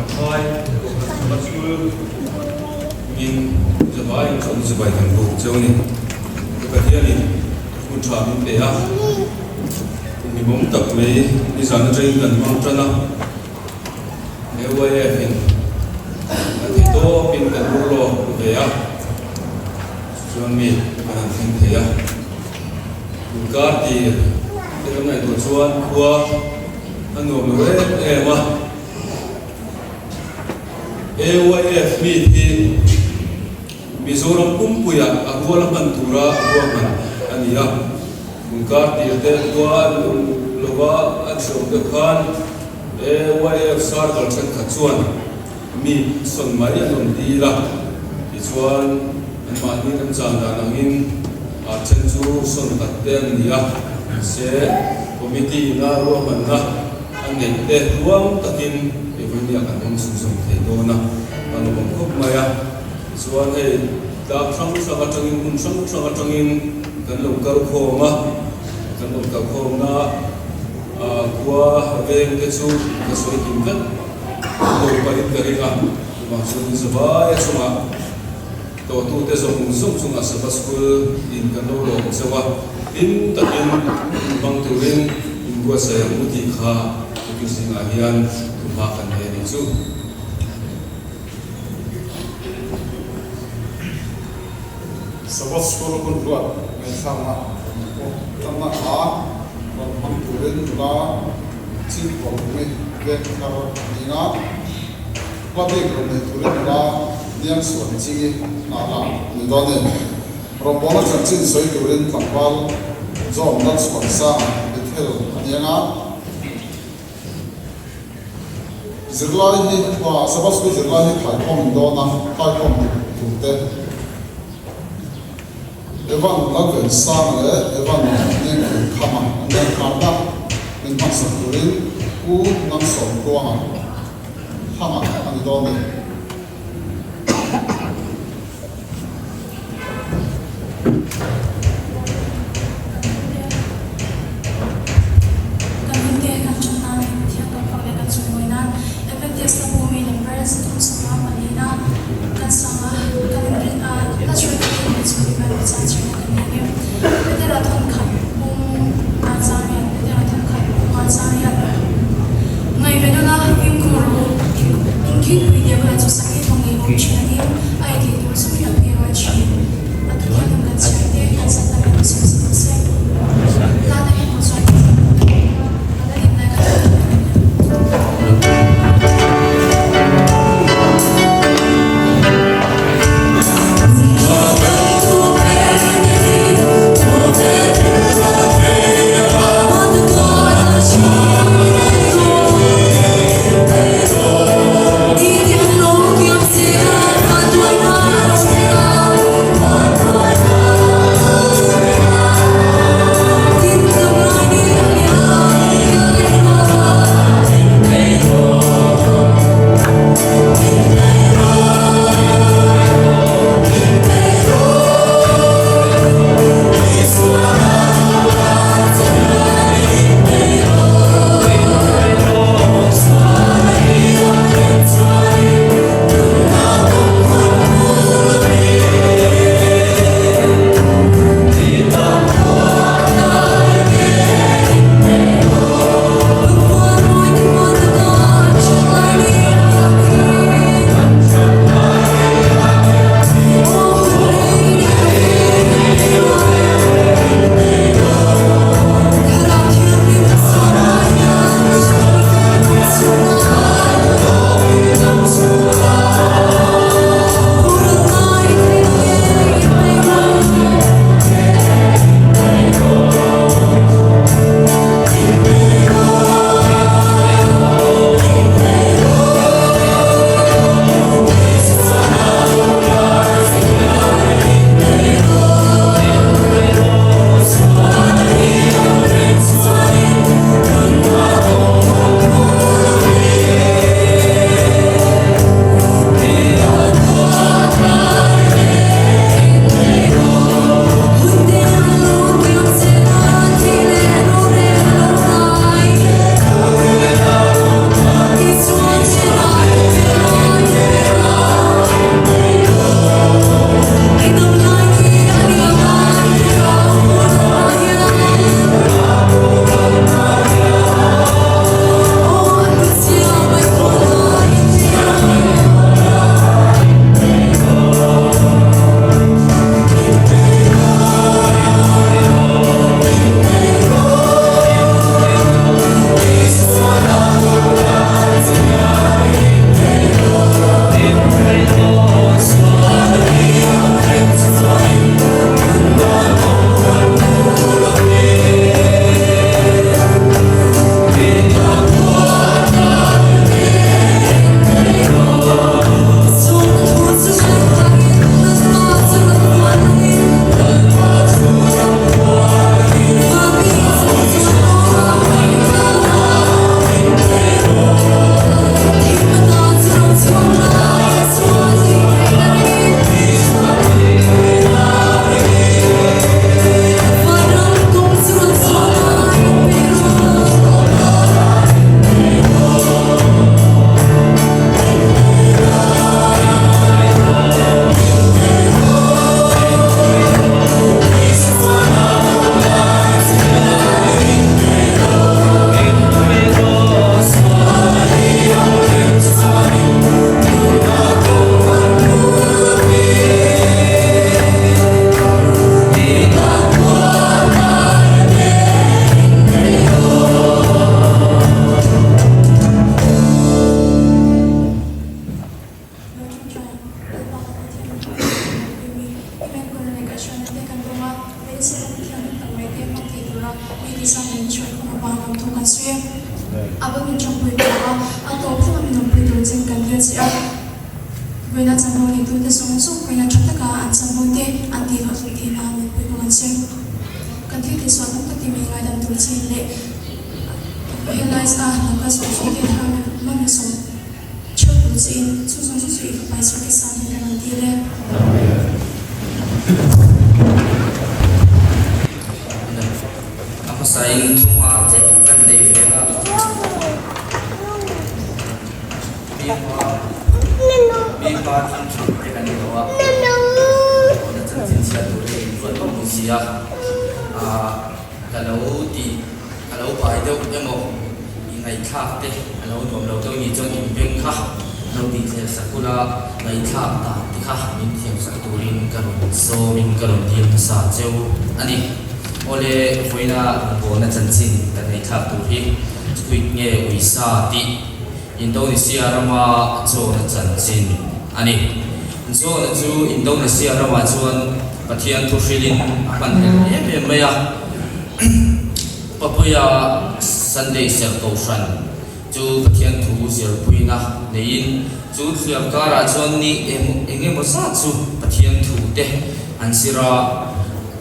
hai bắt chước in giờ bài chọn giờ bài thành bộ châu này cái kia này một trò mình để à mình muốn tập mấy đi sáng trên gần mong chân nào nếu vậy thì to pin gần bù lô về à cho mình làm thành thế à cái thì cái này của chuan qua anh ngồi với em à AYF thì Mizoram kumpuya agwa laman tura agwa man ania mungka tirte tua loba achom de khan AYF sarkal chen khachuan mi son mai anom dila ichuan anmani kan changda nangin a chen chu son katte ania se committee na ro man na anei te tuam takin evonia kan hong sung sung theidona anobam khop maya chuan hei dak thang thang atangin hun thang atangin kan lo kal khoma na kwa veng te chu ka soi kim vet lo parit karinga ma chu zawai chunga to tu te zum chunga sabha school in kan lo chawa in takin bang turin in gua saya muti kha tu singa hian tu ma kan he ni chu Sabas school kun luat mai sama tama a kon turin la chin ko me ve kar dinga ko be ko me turin la niam suan chi na la ni do ne rom bona chan chin soi turin tlampal zom nak suan sa be thel anianga zirlai ni kwa sabas ko zirlai ni khai kom do na khai kom tu te evan lagvel sang le evan ne khama ne khama min ma sa turin u nam som ko ha khama ani do ne Ngày về đó là phim khổ, in khi người nhà in short ko ba ng tukan siya abo min chong pui ba ato sa min ng pui jing kan dia siya wena chamo ni tu te song so wena chata ka an chamo te an ti ha ti na ni pui ko kan siya kan ti te so ta ti mi ngai dam tu chin le realize na ka so so ke ha ma mi so chok tu chin so so so so i pa so ke sa ni na ti le ako sa iyong tumate kan day fela bipa tin chukre kan gawa na tansin siya tuloy buwan mo siya kalau pa daw mo ingay kak te kalau nom daw daw ni chon imbeng ka daw di sa kula ngay kak ta ti ka min thiam sa turin karon so min karon diam sa cheu ani ole voina bona chansin ta nei thak tu hi kuit nge uisa ti Indonesia rama cho na chanchin ani so na chu Indonesia rama chuan pathian thu hrilin apan em maya papuya Sunday sel ko san chu pathian thu sel puina nein chu thiam kara chuan ni enge mo sa chu pathian thu te ansira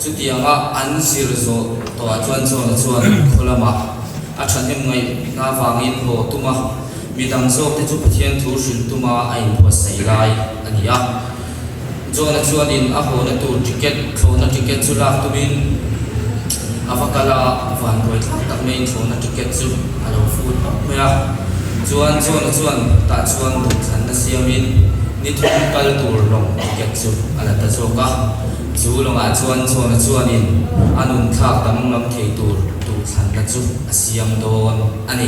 chutianga ansir zo to chuan khulama a than em ngai na wangin ho tuma midang zo te chu pathian thu sil tuma ai po sai lai ania zona chuanin a ho na tu ticket thona ticket chu lak tumin avakala van roi tak main thona ticket chu alo food maya chuan ta chuan du than na siamin ni thon kal tur long ticket chu ala ta zo ka chu long a chuan in anun thak tam lam thei tur tu than na chu asiam don ani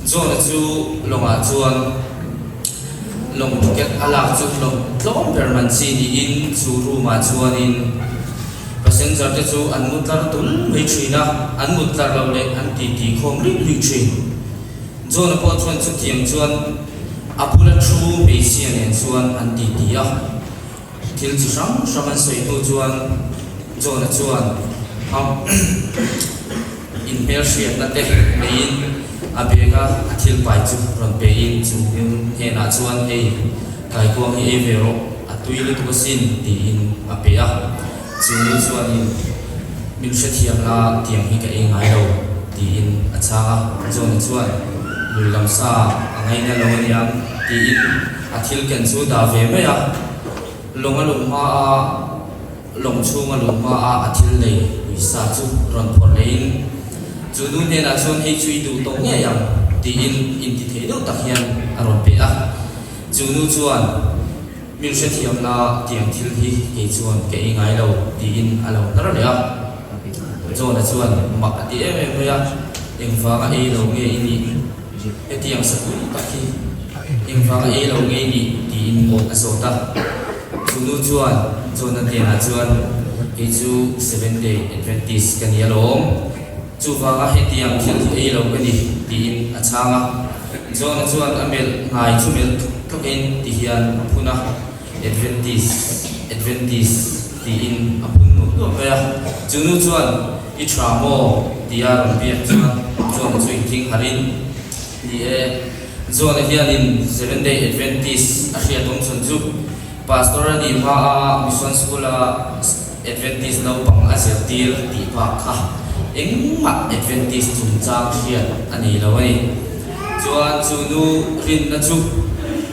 zona chu long a chuan long ticket ala chu long perman chi ni in chu ruma chuan in passenger te chu an mutlar tul mai thina an mutlar lo le an ti khom ri thin zona po chuan chu tiam chuan apula thu be sian en chuan an ti a thil chu sam an sei tu chuan zona chuan in per shia na te mein abega athil pai chu ron pe in chu he na chuan he kai ko hi evero atui le tu sin ti in apea chu chuan in min shethiam na tiang hi ka engai lo ti in acha zona chuan luilam sa angai na lo niam ti in athil ken chu da ve me ya longa lungma a long chunga lungma a athil le uisa chu ron phor lein chu nu ne na chon hei chui du tong nya yang ti in ti thei do tak hian aron pe a chu nu chuan min se thiam na tiang thil hi ke chuan ke ngai lo ti in alo tar le a zo na chuan mak ti em ya eng fa a e lo nge ini e tiang sa ku ta ki eng fa a e lo nge ni ti in mo a so ta chu nu chuan zo na te na chuan ke chu 7 day Adventist kan ya lom chu wanga hetiang thil hi lo kani ti in achanga zona chuan amel ngai chumel token ti hian phuna Adventist ti in apun no to ba chunu chuan I tramo dia rompiak chuan chui thing harin ni e zona hian in 7 day Adventist a hria tom chun chu pastor ni ma mission school Adventist no pang asertir ti pa kha engma Adventist chun chang hian ani lo ani chuan chunu rin na chu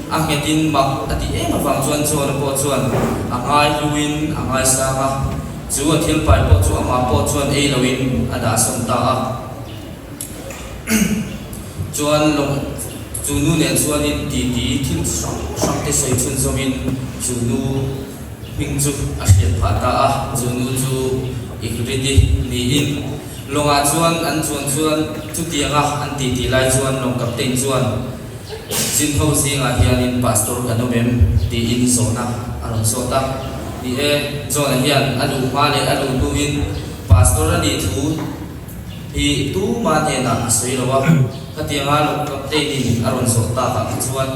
a ngetin mak ati em awang chuan po chuan angai luin angai sanga chu athil pai po chu ama po chuan ei loin ada som ta a chuan long chunu nen chuan in ti thil sang te sei chun zomin chunu ming chu a hriat pha ta a chunu chu ikridi ni in longa chuan an chuan chu tianga an ti lai chuan long kapten chuan sin ho singa hianin pastor kanomem ti in zona aron sota ni e zona hian alu ma le alu tu in pastor ani thu hi tu ma ne na sei lawa ka tianga long kapten in aron sota ka chuan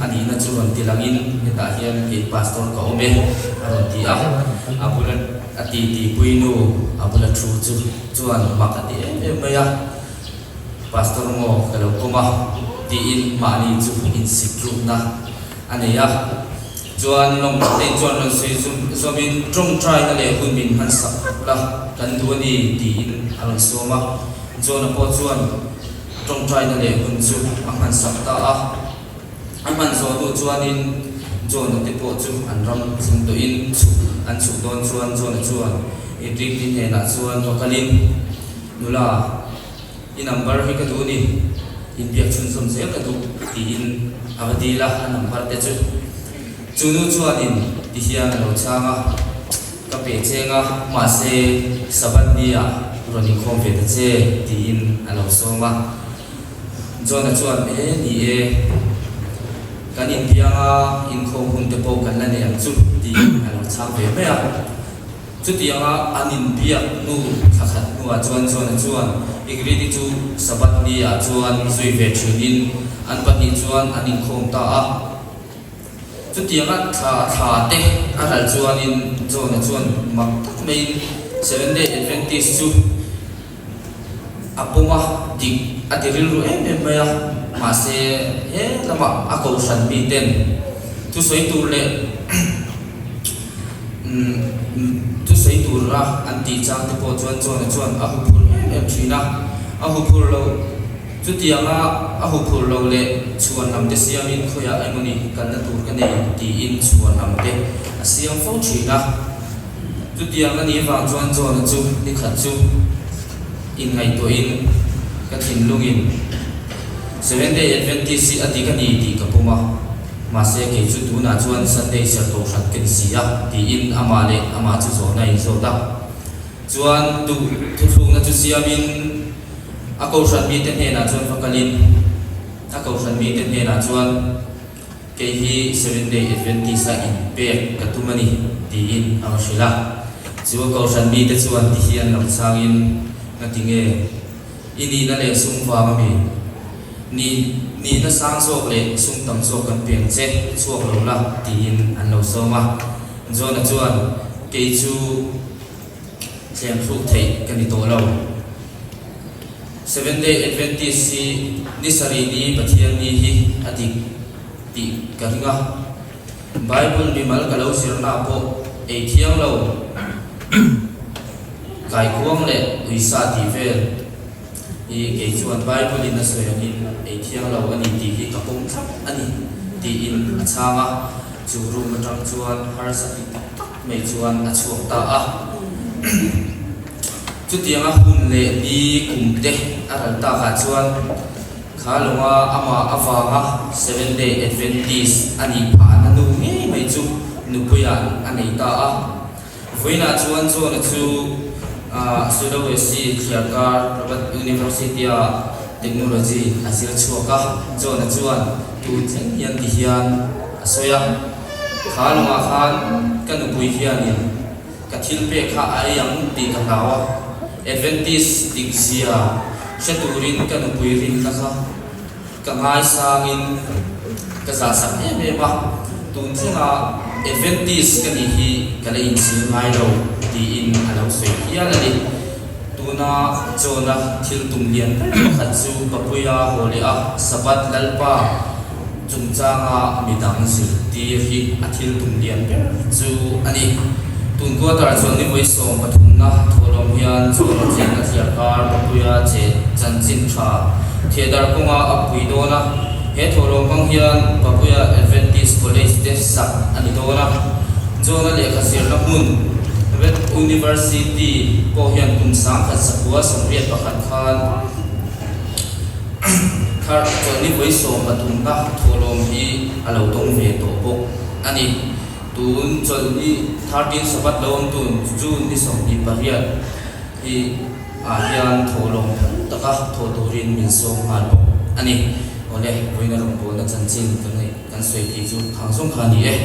ani na chuan tilangin heta hian he pastor ka ome aron ti a abula ati ti puinu abula thu chu chuan makati maya pastor mo kalo koma ti in mani chu in sikru na aneya chuan long te chuan non sei zomin trong try na le hun min han sak la kan duani ti in aron soma chuan po chuan trong try na le hun chu han sak ta a aman zo du chuan in chuan te po chu an ram sing to in chu an chu don chuan e dik din he na chuan to kalin nula in number hi ka du ni in biak chun som se ka du ti in avadila an number te chu chunu chuan in ti hian lo changa ka pe chenga ma se sabandia roni khom ve te che ti in alo soma chuan ni e kan in bianga in khom hun te po kan la ne ang chu ti alo chang ve me a chu ti anga anin biak nu khakhat nu a chuan igridi chu sabandia chuan zui ve thunin an pani chuan anin khom ta a chu tianga tha te aral chuan in chuan mak tak mai 7 day Adventist chu apoma dik atiril ru maya ma se he lama ako san bi ten tu soi tu le tu soi tu ra anti chang te po chuan ahu phur thina ahu phur lo chu tianga ahu phur lo le chuan nam te siamin khoya amoni kan na tur kan nei ti in chuan nam te asiam fo thina chu tianga ni wang chuan chu ni khat chu in ngai to in ka thin lungin 7 day Adventist ati ka ni ti ka puma ma se ke chu tu na chuan Sunday ser to khat ken sia ti in ama chu zo nai zo ta chuan tu thung na chu siamin ako san mi ten he na chuan fakalin ako san mi ten he na chuan ke hi 7 day Adventist in pe katumani ti in awashila chu ako san mi te chuan ti hian lam sangin na tinge ini na le sung fa ma mi ni na sang sok le sung tam sok kan peng che chuak lo la ti in an lo soma zona chuan ke chu sem thuk thei kan ni to lo 7 day Adventist si ni sari ni pathian ni hi adik ti karinga Bible mi mal kalau sirna po e thiang lo kai kuang le uisa ti vel i ke chuan Bible in na soyani e thiang lo ani ti hi kapum thap ani ti in achanga churu matang chuan har sa ti mai chuan achuak ta a chu tianga hun le ni kumte aral ta kha chuan khalonga ama awanga 7 day Adventist ani pha na nu nge mai chu nupuya ani ta a voina chuan chu Sulawesi Khiakar Prabhat University Technology asir chuaka chuan tu cheng yan ti hian asoya khalonga khan kanupui hianin kathil pe kha ayang ti ka lawa Adventist diksia shaturin kanupui rin lakha kangai sangin kaza sak me ba tun chenga Adventist kani hi kala in sil ngai lo ti in alo se hialani tuna chona thil tum lian khat chu kapuya holia sabat lalpa chungchanga midang sil ti hi athil tum lian chu ani tun ko tar chon ni voi som pathumna tholom hian chona chena thiakar kapuya che chanchin tha thedar kunga apui dona he tholom bang hian kapuya Adventist College te sak ani dona zona le khasir na mun vet University ko hian kum sang khat sakua samriat pakhat khan khar choni voi som pathum na tholom hi alo dong ve to pok ani tun choni 13 sabat lom tun June ni som ni pariat hi hian tholom taka thodorin min som hal pok ani ole voina rom bo na chanchin kan soi ti chu khangsong khani e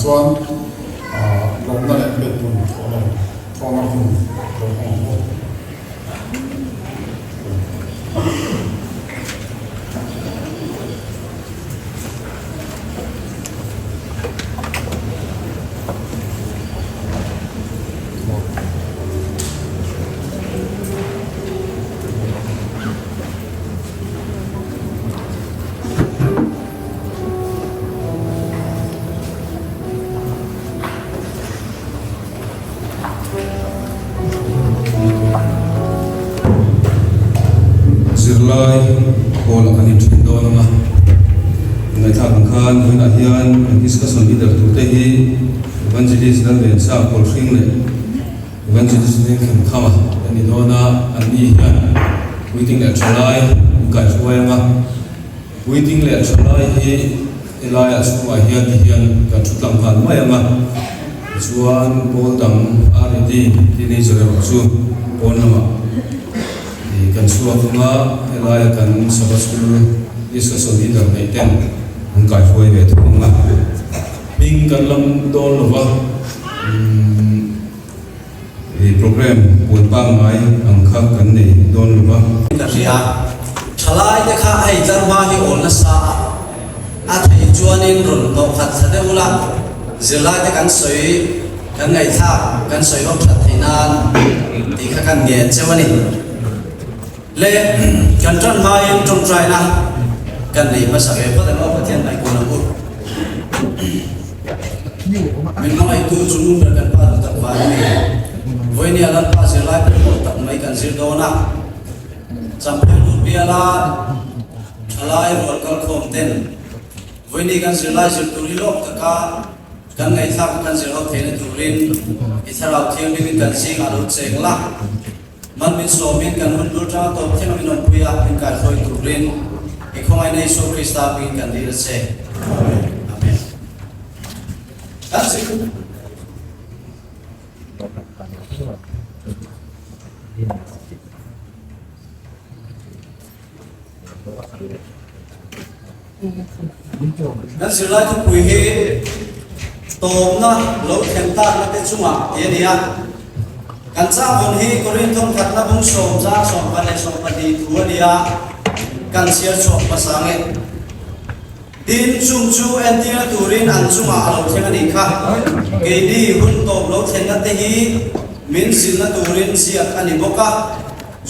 chuan lom na le bet mun thona hun lo hong Zirlai Paul akan intrin doon nga ngay thang khan với lại hiền discussion leader tụi tây hi evangelist dan ben sa Paul Khring le evangelist nên kham khama ani dona ani hiền waiting le chalai kai suai nga waiting le chalai hi elai asu ai hiền kan thutlam khan mai nga chuan Paul dang already teenager chu Paul nama kan suwa nga elai kan sabas school discussion leader nei ten ang kai foi ve thung nga ming kan lam don lova program pun pa mai ang kha kan nei don lova ria thalai te kha ai tarma hi on na sa a thei chuanin run to khat thade ula zilai te kan soi kan ngai tha kan soi hok that thainan ti kha kan nge chewani le kan tran mai trong trai na kan nei ma sa ve pa da lo pathian nai ko na u min mai tu chunu ber kan pa ta pa ni voi ni alan pa se lai ko ta mai kan sir do na cham pe lu bia la thalai rol kal khom ten voi ni kan sir lai sir tu ri lok ta ka kan ngai tha kan sir hok thein tu rin i tharau thiang ni kan sing alu cheng la man min so min kan hun dur ta to thema min on puya min ka khoi tu rin e khomai nei so Krista bin kan dir se amen that's it dan sila tu pui he tom na lo khen ta na te chunga ye nia kan cha hon hi korin thong khat na bung som cha som pa le som pa di thu nia kan sia chok pasange din chung chu entia turin an chunga alo thenga ni kha ke di hun tom lo thenga te hi min sin na turin sia ani boka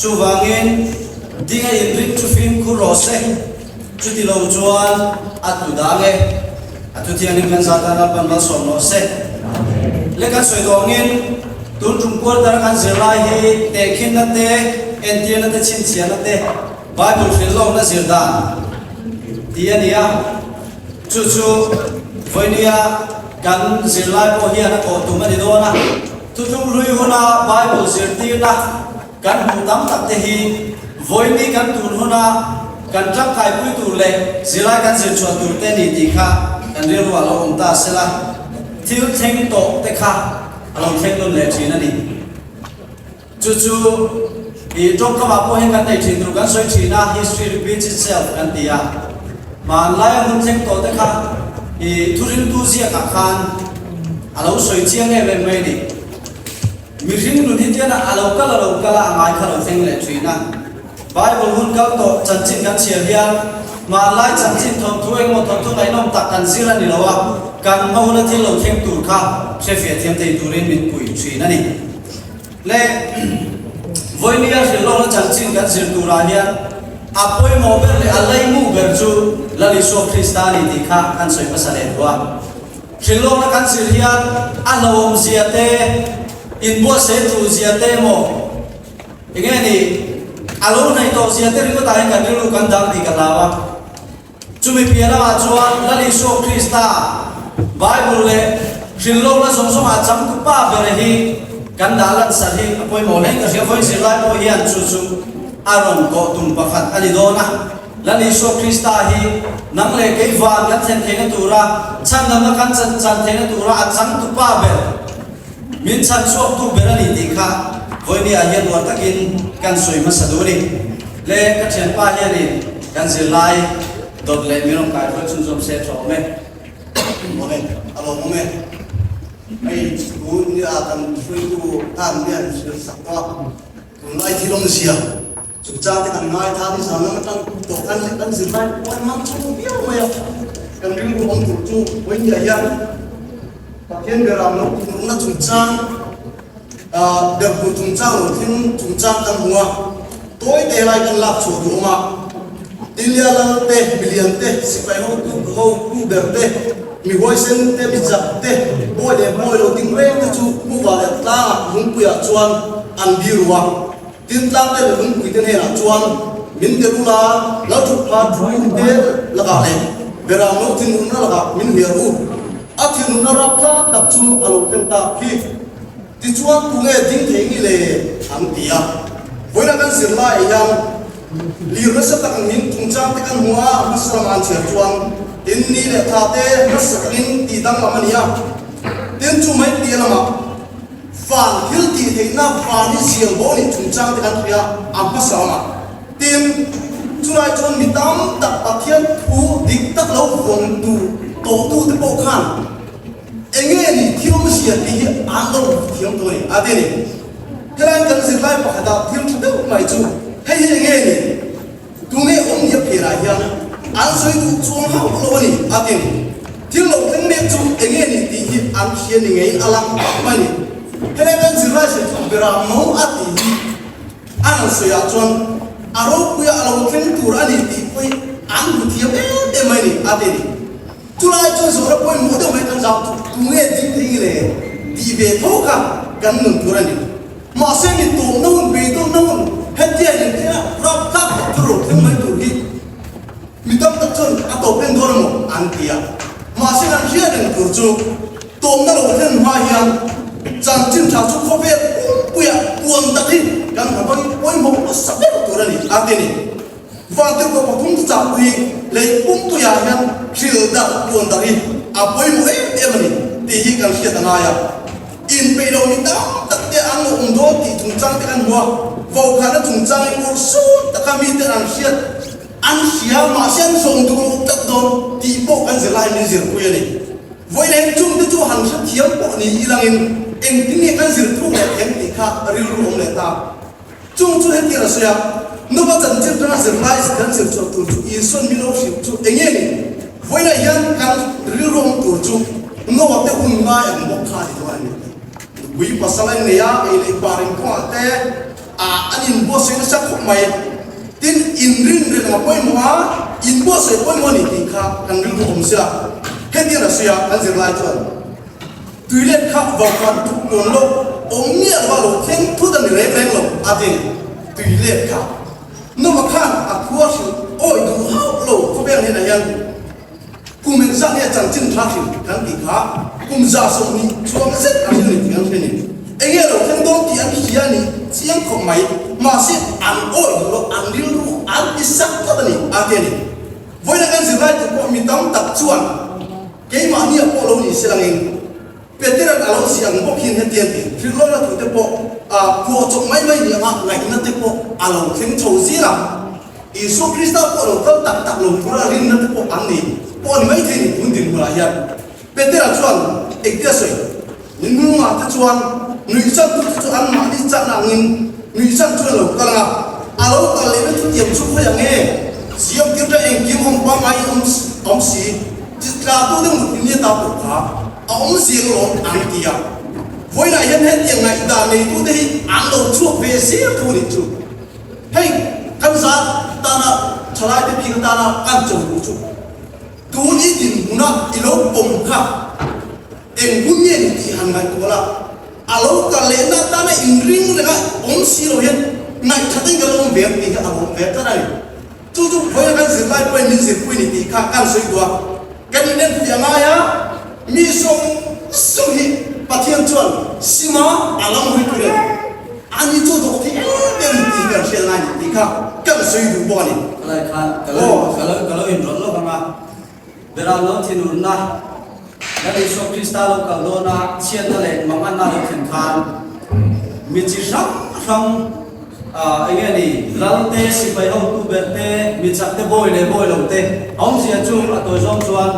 chu wangin dinga in ring chu film khu ro se chu ti lo chuan atu dange atu thiang ni kan sa ta na pan ma som no se le kan soi dongin tun trung por dar kan zirlai hi te khin na te entia na te chin chia na te bible fil lo na zirda tiania chu voinia kan zirlai po hi na ko tu ma di do na tu lui hona bible zirti na kan hu tam tak te hi voini kan tur hona kan trak kai pui tur le zirlai kan zir chua tur te ni ti kha kan ri ru alo om ta sela thil theng to te kha along theng lon le thina ni chu i trong ka ma po hen kan nei thin ru kan soi thina history repeats itself kan tia man lai hun theng to te kha i thurin tu zia ka khan alo soi chiang e ven mai ni mi ring lu thi tiana alo kala mai kha lo theng le thina bible hun kal to chan chin kan sia hian man lai chan chin thom thu eng mo thom thu nai nom tak kan zira ni lawa kan ma hun thi lo theng tur kha se fe thiam te turin min pui thina ni le voinia se lo chan chin kan zir tura hian apoi mo ber le alai mu ber chu lali so Kristani ti kha kan soi pasale wa thilo na kan zir hian alawom ziate in bo se tu ziate mo ingeni alo nei to ziate ri ko ta kan ri lu kan dang di kalawa chumi piala ma chuan lali so Krista bible le thilo na som som a cham tu pa ber hi kan dalan sa hi apoi mo nei ka sia voi zirlai po hian chu aron ko tum pakhat ani dona lani so Krista hi nang le ke van kan then thena tura chan nam kan chan thena tura a chang tu pa be min chan so tu be ani ti kha voi ni a hian war takin kan soi ma saduri le ka chen pa hian ni kan zirlai dot le mi rong kai chun som se tho me Oke, alo mome. Ai tu ni akan free tu tan dia sakwa. Kunai thilom sia. Chucha te kan ngai tha ni sana tang to kan zirbai wan mang chu biao maya. Kan ring ko om tu chu wen ya ya. Pakien geram no na chucha. Được của chúng ta ở thiên chúng ta đang mua tối tệ lại cần làm chủ đủ mà tin lia là tệ billion tệ sẽ phải hô tu đẹp tệ mi voi sen tệ bị giật tệ bôi đẹp bôi đầu tiếng reo cái chú mua vào đẹp ta muốn quỳ chuan ăn đi ruột tin ta tệ là muốn quỳ tên là chuan mình đều là lão chụp phạt tệ là cả này về làm nó tin nó là cả mình hiểu à tin nó rap ta tập trung ở lục ta khi ti chuan tu nge ding thei ngi le am tia voina kan sir lai yang li ra sa tak min tung chang te kan hua musliman cher chuan in ni le tha te rasakin ti dang la mania tin chu mai ti na ma fan hil ti thei na fan ni sial bo ni tung chang te kan thia am pa sa ma tin chu lai chuan mi tam tak pathian thu dik tak lo khom tu to tu te po khan engge ni thiom sia ti ando thiom to ni ade ni kran kan se lai pa da thiom tu mai chu hei engge ni tu ne om ye phira ya an soi tu chuang ha lo ni ade ni thiom lo teng me chu engge ni ti hi an sia ni ngei alang ma ni kran kan se lai se tu bera mo ati an so ya chuan aro ku ya alo teng tu ra ni ti poi an bu thiom de mai ni ade ni tulai cho số đó quên mỗi đâu mấy thằng giáo tu nghe tiếng tiếng này đi về thâu cả gắn nương tu ra đi mà xem đi tu nông về tu nông hết tiền những cái nào rap các tu rồi thêm mấy tu đi mình tâm tập trung à tổ bên thôi mà ăn kia mà xem ăn kia đừng tu chú tôm nó là thêm hoa hiền chẳng chim chào chú không biết bây giờ buồn đặc đi gắn phải quên một sắp hết tu ra đi ăn tiền đi và từ có một công tác huy lấy công tu ya yang siêu đạt buồn dari apa yang em ni tihi kan siat naya in pe do ni ta tak te ang undo ti chung chang te kan hua vau khana chung chang ai ko su ta kami te an sia ma sian song tu tak don ti po kan se lai ni zir ku ya ni voi le chung te chu han sa thiam po ni ilang in eng ti ni kan zir tu le em ti kha ril ru om le ta chung chu he ti ra sia no ba chan chen tra se lai se kan se chu tu i son mi no shi chu enge ni voi na yan kan ril ru om tu chu no ba te un ma em mo kha ni wa ni wi pasalan ne ya e le paring ko te a anin bo se sa khu mai tin in rin rin ma poi mo in bo se poi mo ni ti kha kan ril ru om sia he ti ra sia kan se lai chuan tuilet kha va kan tu kon lo om ni ba lo theng thu dan re reng lo a tin tuilet kha no ma khan a thua shi oi du hau lo ko be ni na yan kumen sa ne chang chin tha shi kan ti kha kum za so ni chuang set a ni ti an ni enge lo theng dong ti an hi ni chiang ko mai ma se an oi lo an ril ru an isak ta ni a te ni voi na kan si vai ko mi tam tak chuan ke ma ni ko lo ni selangin Peter alo siang bo khin he tian ti ri lo la tu te po a ko chok mai mai ni ma ngai na te po alo theng chou si la Isu Krista po lo ta tak tak lo pura rin na te po an ni po ni mai the ni kun din mula ya Peter a chuan ek te soi nin nu ma te chuan nui chan tu chu an ma ni cha na ngin nui chan chu lo ka nga alo ka le na tu tiam chu ko yang e siam ki ra en kim hom pa mai om si ji tra tu de mu ni ta po kha ông riêng lộn ăn kia với lại hiện hết tiền này đã này tôi đây ăn đầu chuột về xí thôi đi chú hey căn sát ta na trả lại cái gì ta na ăn chồng của chú tôi đi tìm nó ilo bùng khắp em muốn nghe thì hàng ngày tôi là alo cả lên ta na in ring rồi cái ông xí rồi hiện này chắc chắn cái ông việc thì cái ông việc thế này chú với cái gì lại quên những gì quên thì khá căn suy đoán cái này nên phải ngay á mi song song hi pathian chuan sima alam hui kure ani chu do ti dem ti gar shel nai ti kha kan soi du bo ni lai khan kalau in ron lo kama bera lo thinun na dari so krista lo ka lo na chen na le mangan na lo khen khan mi chi sang anh nghe đi lăng tê si bay hông tu bẹt tê mi chắc tê bôi lồng tê ông gì chung là tôi giống chuan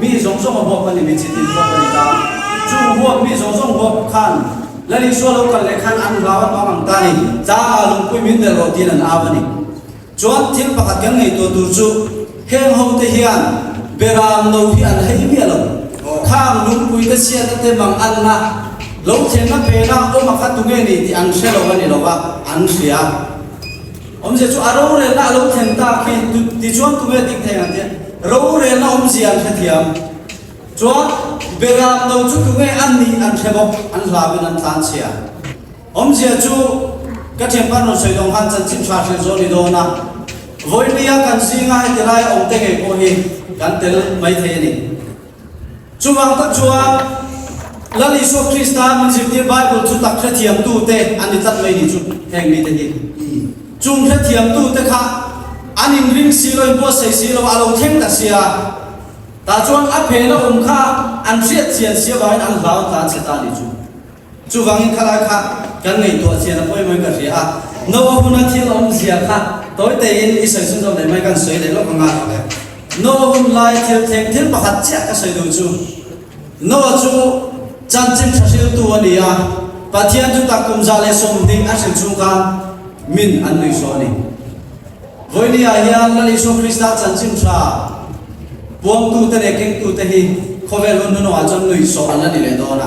mi giống giống một phần thì mi chỉ tin một phần ta chung huộc mi giống giống một khăn lấy đi số lâu cần lấy khăn ăn vào ăn bằng ta đi ra lồng quỳ min để rồi tiền ăn ava đi chuan thiên bạc cái ngày tôi tu chu heng hông tê hiền beram đâu hiền hay mi lồng khang lung quỳ cái xe tê bằng ăn na lâu thiên nó về na ôm mặc khăn tu nghe đi thì ăn xe lâu cái này lâu ăn xìa ông giờ chú aro rồi na lâu thiên ta khi thì chuan tu nghe tiếng thèn anh thế râu rồi na ông gì ăn thế thiam chuan beram đâu chú tu nghe ăn đi ăn xe bọc ăn là bên ăn tan xìa ông giờ chú cái chuyện ban đầu xây đồng han chân chim sa sen rồi đi đâu na với lia cần gì ngay thì lại ông tê cái cô hi cần tê mấy thế này chú vang tắc chúa là lý số Christa mình dịch tiếng Bible chú tắc thế thiam tu tê anh đi tắt mấy đi chú hẹn mi tê đi chung thế thiam tu tê khác anh in ring xí rồi bua xây xí rồi alo thèn ta xí à ta chuan áp hệ nó ông khác anh siết tiền xí vào anh lao ta sẽ ta đi chú vang in khai khác cái ngày tuổi tiền là quay mới cái gì à nó hôm nay thiên ông gì khác tối tây in ý xây dựng để mấy cái sấy để nó còn ngon nó hôm nay thiên bạc hạt chẹt cái sấy đồ chú nó chú chân chim chả siêu tu anh đi à và thiên chúng ta cùng ra lệ sông đi ăn sinh chung can min ăn nuôi số này với đi à hiền là lý số Christa chân chim chả buông tu tê kinh tu tê hi khó về luôn nó chân nuôi số anh là đi lên đó nè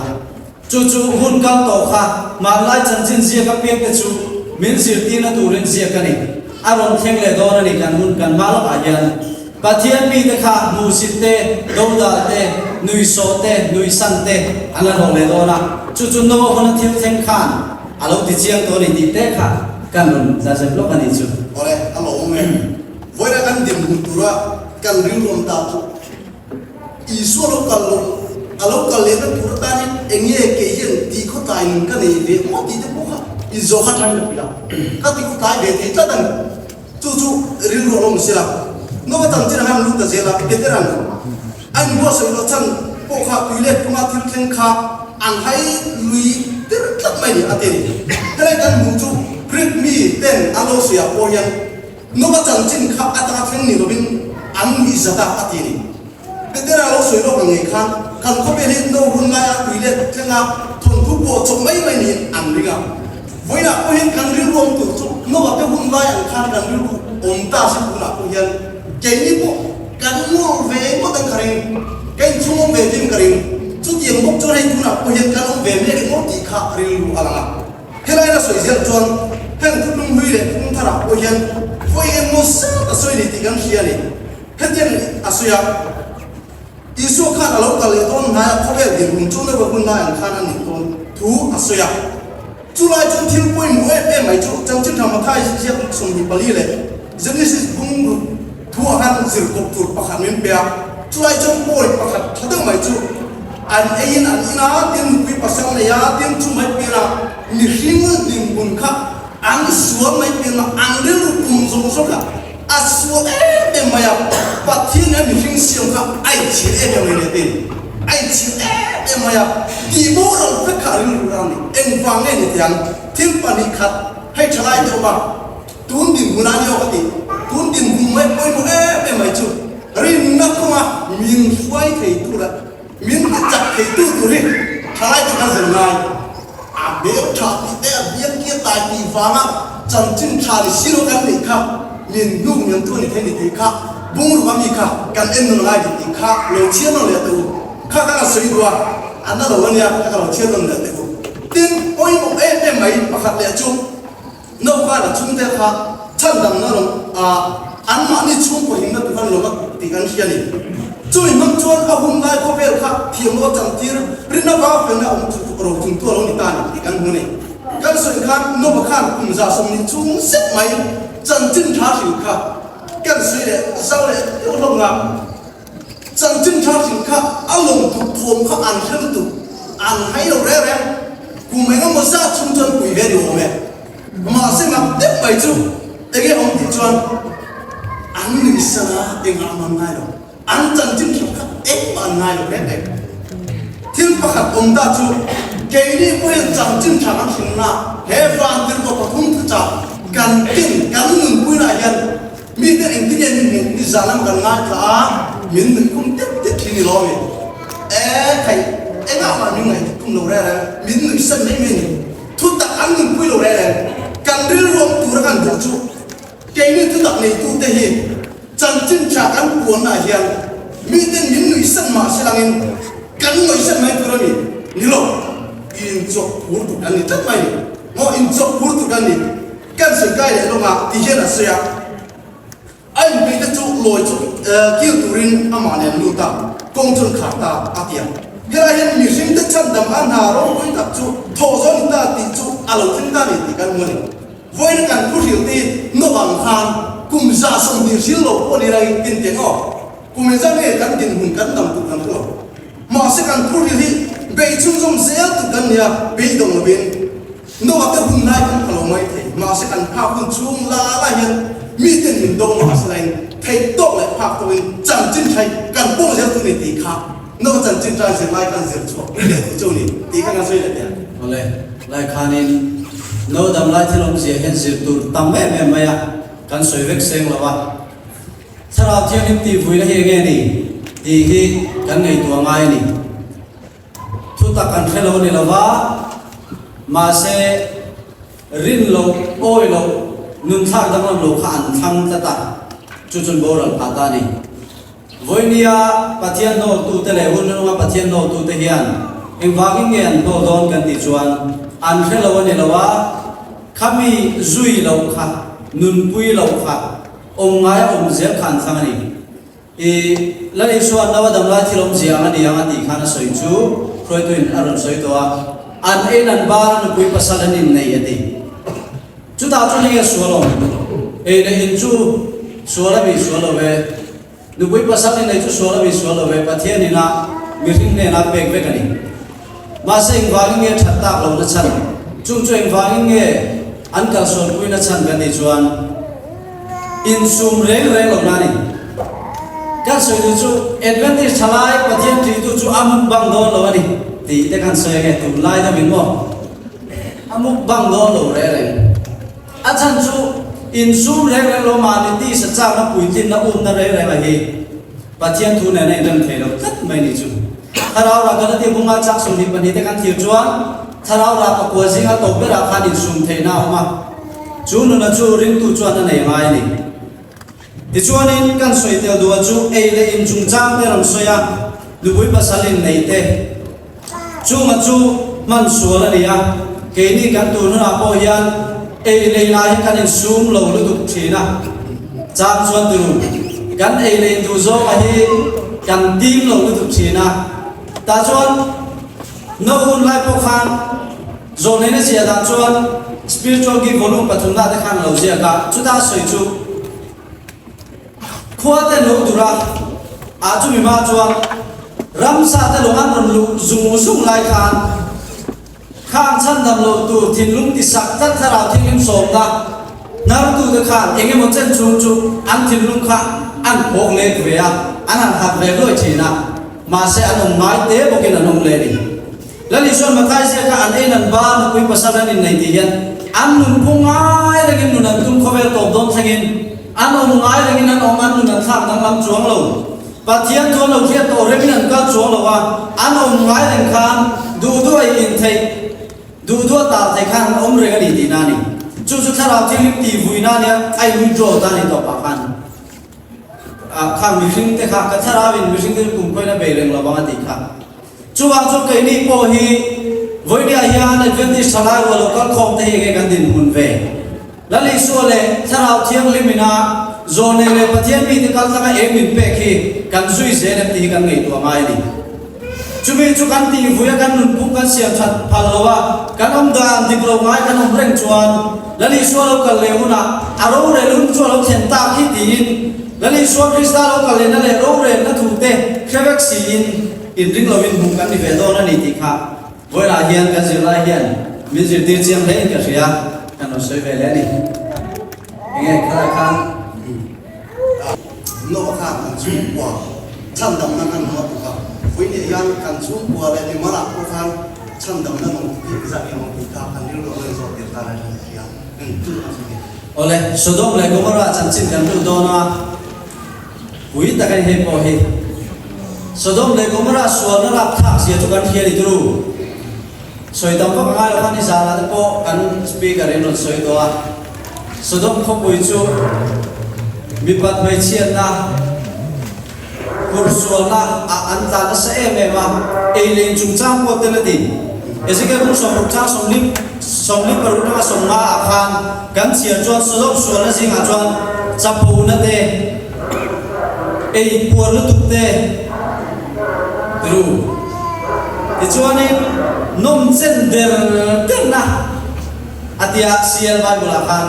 chú hun cao tổ kha mà lại chân chim gì các biết cái chú min siêu tin là tu lên gì cái này à rồi thêm lệ đó này cần hun cần mal à hiền và thiên bi tê kha mu sit tê đâu đã tê nuôi số tê nuôi san tê anh là hồ lệ đó nè chú nó hun thêm thêm khan à lúc thì chiang tôi này đi tê kha cần hun ra xem lúc anh đi chú Oleh, alo ome. Voi na kan dim kultura kan ring rom ta tu. Isu alo kalau na pura tani engie ke yen ti ko tai ning kan ni ve mo ti de buka. Izo khat nang pila. Ka ti ko tai ve ti ta dan. Tu ring rom sila. No ba tan tin ham lu ta zela veteran. An bo so lo chan po kha tuile kuma til thleng kha an hai lui tir tlak mai ni ate ni. Kale kan mu chu Greek me then alo sia poyan no ba chan chin kha ata theng ni robin an mi zata atini betera alo soi ro ngai khan kan ko be ni no hun la ya tuile thenga thon thu po chom mai mai ni an ringa voina ko hen kan rin rom tu chu no ba pe hun la ya khan kan rin om ta si kuna ko yan ke ni po kan mo ve mo tan karing ken chum ve dim karing chu tiang bok cho hai kuna ko yan kan om ve me ke mo ti kha rin lu alanga helai na soi zel chon heng tu lung hui le tung thara ko yan foi em mo sa ta soi ni ti kan hia ni hetian asuya isu khan alo ka le don na ko be din hun chu na ba hun na an khan an ni kon thu asuya chu lai chu thil poi mu e mai chu chang chin thama thai si sia sum ni pali le genesis bung ru thu han zir ko tur pakhat min pia chu lai chu poi pakhat thadang mai chu an ein an ina tin pi pasang le ya tin chu mai pira ni hing ding bun kha ang suwa mai pina ang le lu kum zo so ka aswa be maya patin an hing siam kha ai chi e be ne tin ai chi e be maya ti bo ro ka ka ru ra ni en wang ne ni tiang tin pa ni khat hai chalai to ba tun din guna ni o ti tun din gun mai poi mo e be mai chu rin na kuma min fuai thei tu la min chak thei tu ri chalai to ka zel nai a be tha ti te biang kia tai ti fanga chan chin tha ni siro kan ni kha min nu nyam tu ni the ni ti kha bung ru mi kha kan en no lai ti kha lo chien no le tu kha ka soi dua anna lo nia ka lo chien no le tu tin oi mo e mai pakhat le chu no ka la chung te kha chan dang na ro an ma ni chung ko hing na tu kan lo ma ti kan hia ni chui mang chuan a hum lai ko vel kha thiam lo chang tir rin na ba fe na om chu ro chung to lo ni ta ni kan hu ni kan soi khan no ba khan kum za som ni chung set mai chan chin tha hiu kha kan soi le sao le yo lo nga chan chin tha hiu kha a long tu thom kha an hem tu an hai lo re re ku mai ngam mo sa chung chon kui ve ro me ma se ma te mai chu ege om ti chuan an ni sana eng am ngai lo an chan chin kha ek ba ngai lo re thiên pakhat om da chu ke ni ko yan chang chin thang hin na he van dir ko pathum thu cha กันกินกันหนึ่งปุ้ยอะไรกันมีแต่เองที่ยังมีสารน้ำกันงานข้ามีหนึ่งคุ้มเด็ดที่นี่รอมีใครน่ามาหนึ่งไงคุ้มโลแร่เลยมีหนึ่งสั่นไม่มีทุกตะอันหนึ่งปุ้ยโลแร่เลยกันเรื่องรวมตัวกันเดือดจุเกี่ยนี่ทุกตะในตู้เตะจันจินจากกันกวนอะไรกันมีแต่มีหนึ่งสั่นมาเสียงกันกันหน่อยสั่นไม่ตัวนี้นี่หรออินจบพูดกันนี่ทำไมมออินจบพูดกันนี่กันสุดท้ายเลยลงมาที่เห็นอะไรสักไอ้ไม่ได้จุลอยจุคิวตูรินอามาเนี่ยลูตากงจุนขาตาอาเตียเฮลาเห็นมิวสิกที่ฉันดำอันหาร้องคุยกับจุทอซอนตาติจุอาลูตินตานี่ติกันมันวันนี้กันพูดถึงที่นบังคันกุมซาสมดิสิโลคนนี้เรากินเตียงออกกุมซาเนี่ยกันกินหุ่นกันดำตุกันตัวมาสิกันพูดถึงที่เบย์ชุ่มชุ่มเสียตุกันเนี่ยเบย์ดงละเบนนวัตหุ่นนายกันขลุ่มไม่เทมาสิกันภาพหุ่นชุ่มลาลายนมีแต่หนึ่งดงมาสลายไทยโตเลยภาพตัวเองจังจินไทยกันป้องเจ้าตัวนี้ตีขานอกจากจินไทยเสียไล่กันเสียชั่วเรื่องตัวเจ้านี่ตีกันกันสวยเลยเนี่ยเอาเลยไล่ขานินโน้ตดำไล่ที่ลงเสียเห็นเสียตัวตั้มแม่ไม่อะกันสวยเวกเซงหรอวะถ้าเราเที่ยวนิตีฟุยแล้วยังไงนี่ตีที่กันไงตัวง่ายนี่ทุกตะกันเทโลนี่ละวะมาเซรินโลโอยโลนุ่งทากดังลำโลขานทำตะตะจุนโบราณพัฒนานี่วันนี้ปัจจัยโนตูเตเลวันนี้ว่าปัจจัยโนตูเทียนเอ็งวากิเงินโนดอนกันติจวนอันเทลวันนี้ละว่าขมีจุยโลขานุนปุยโลขาองค์ไงองค์เจ้าขันสังนี่แล้วในส่วนนั้นว่าดำลายที่ลมเสียงนี่ยังตีขันสวยจูคอยตัวอินอารมณ์สวยตัวอันเอ็นันบาร์นุปุยภาษาละนินในยดีจุดอาจุนี่ก็สวยลงในอินจูสวยละบีสวยละเวนุปุยภาษาละนินจูสวยละบีสวยละเวปัจจัยนี่นะมีสิ่งเนี่ยนับเบกเบกันนี่มาเสียงวางิเงชัดตากลงนัชันจุ่มจุ่มวางิเงอันกัลส่วนปุยนัชันกันในจวนอินซูมเร่งลงนั่นนี่กันสวยจูเอ็ดเวนติชลายปัจจัยที่จูอามุกบังโดนละวันนี้ตีแต่กันสวยแก่ตุลายจะบินบ่อามุกบังโดนละเร่อาจารย์จูอินซูมเร่งลงมาในที่สัจจะนับปุยจินนับอุ้มนั่นเร่ละเฮปัจจัยทุนในเรื่องเทโลกัดไม่นิจูถ้าเราหลักกันที่บุญงาจักสุนิปันนี้แต่กันที่จวนถ้าเราหลักกับกัวซิงาตกไปราคาอินซูมเทน่าออกมาจูนนจูริงตุจวนนั่นเองไม่นี่ที่จวนนี้กันสวยเดียวดูจูเอเลอินจุงจังเดรัมสวยดูบุยภาษาลินในเตจูมาจูมันสวยเลยอ่ะเกนี่กันตัวนู้นอาโปยันเอเลนายกันอินซูมลงลุตุทีนะจังชวนดูกันเอเลนดูโซมาฮีกันทีมลงลุตุทีนะตาชวนนกุลไลพกขันโซนนี้เสียตาชวน spiritual กิวอลุ่มปัจจุบันได้ขันเราเสียกันจุดาสวยจูขวดเต็มลูกดุระอาจุมีมาจวนรำซาเตลงอันรำลูจุงสุ่งไล่ขันข้างชั้นดำลูตูทิ้งลุงติสักทัดทาราทิ้งลิมสมนะนารุตูเดขันเองมันเจนจุงจุอันทิ้งลุงขันอันโบกเล็กเวียอันหันหักเล็กด้วยทีนะมาเสียอันนไม้เตะบอกกินอันนเลนี่แล้วนี่ส่วนมาใครเสียกันอันเอ็นันบ้านคุยภาษาเล่นในที่ยันอันนุ่นพุ่งง่ายเลยกินนุ่นตุ้มเขาเวลตบโดนทั้งกินอันอมง่ายเลยกินอันอมอันนุ่นข้างทั้งลำจวงเราปัจจัยตัวเราเทียบตัวเรื่องนั้นก็จวงเราว่าอันอมง่ายเลยข้างดูด้วยอินเทคดูด้วยตาเทข้างอมเรื่องนี้ดีนั่นนี่จุดถ้าเราที่ลิปตีวุ้ยนั่นเนี่ยไอ้ลุยโจตานี่ต่อปากกันข้างมิชิงแต่ข้างก็ถ้าเราเป็นมิชิงที่กลุ่มคนนั้นเบลล์เราบางทีข้างจูว่าจูเคยนี่พอฮีวันนี้ยาในเวทีสลายวัวเราก็คงจะเห็นกันดินหุ่นเวแล้วลิส่วนเลยถ้าเราเที่ยงลิมินาโซนเลยประเทศมีที่กันทำให้มินเปกีกันซุยเซนตีกันไงตัวไม่ดีจูมีจูกันตีฟุยกันนุ่นพุ่งกันเสียชัดพันละว่ากันอมดานดิบเราไม้กันอมเร่งจวนแล้วลิส่วนเรากันเลวนะอารมณ์เรื่องจวนเราเห็นตาขี้ตีนแล้วลิส่วนคริสต์เรากันเลยนั่นเลยเราเรื่องนั่นถูกเตะแค่วัคซีนอินริงเราวินบุกกันที่เวโดนั่นนี่ที่ข้าเวลาเฮียนกันสิลาเฮียนมิจิตติเชียงเลยกันเสียกันเราสวยเวลนี่ยังไงข้าโลกข้ากันชุ่มกว่าช่างดำนั่นนั่นหัวตุกครับวิญญาณกันชุ่มกว่าเลยในมรดกข้าช่างดำนั่นของที่จะมีของที่ข้ากันที่เราเลยสอบเดียร์ตาอะไรทั้งเสียจุดนั้นสิ ole Sodom le Gomorrah chan chin kan tu dona hui ta kan he po he Sodom le Gomorrah sual na lap thak sia tu kan hiali tu soi tam ko ngai lo kan ni sala te po kan speaker in on soi to a Sodom ko pui chu mi pat mai chian na kur sual na an ta na sa em em a e len chung chang po te na din Ezekiel pun som cha som lim paru na som ma akhan kan chia chuan Sodom sual na jinga chuan chapu na te ei puar lu tuk te tru ti chuanin nom chen der ten na atia sial Bible akhan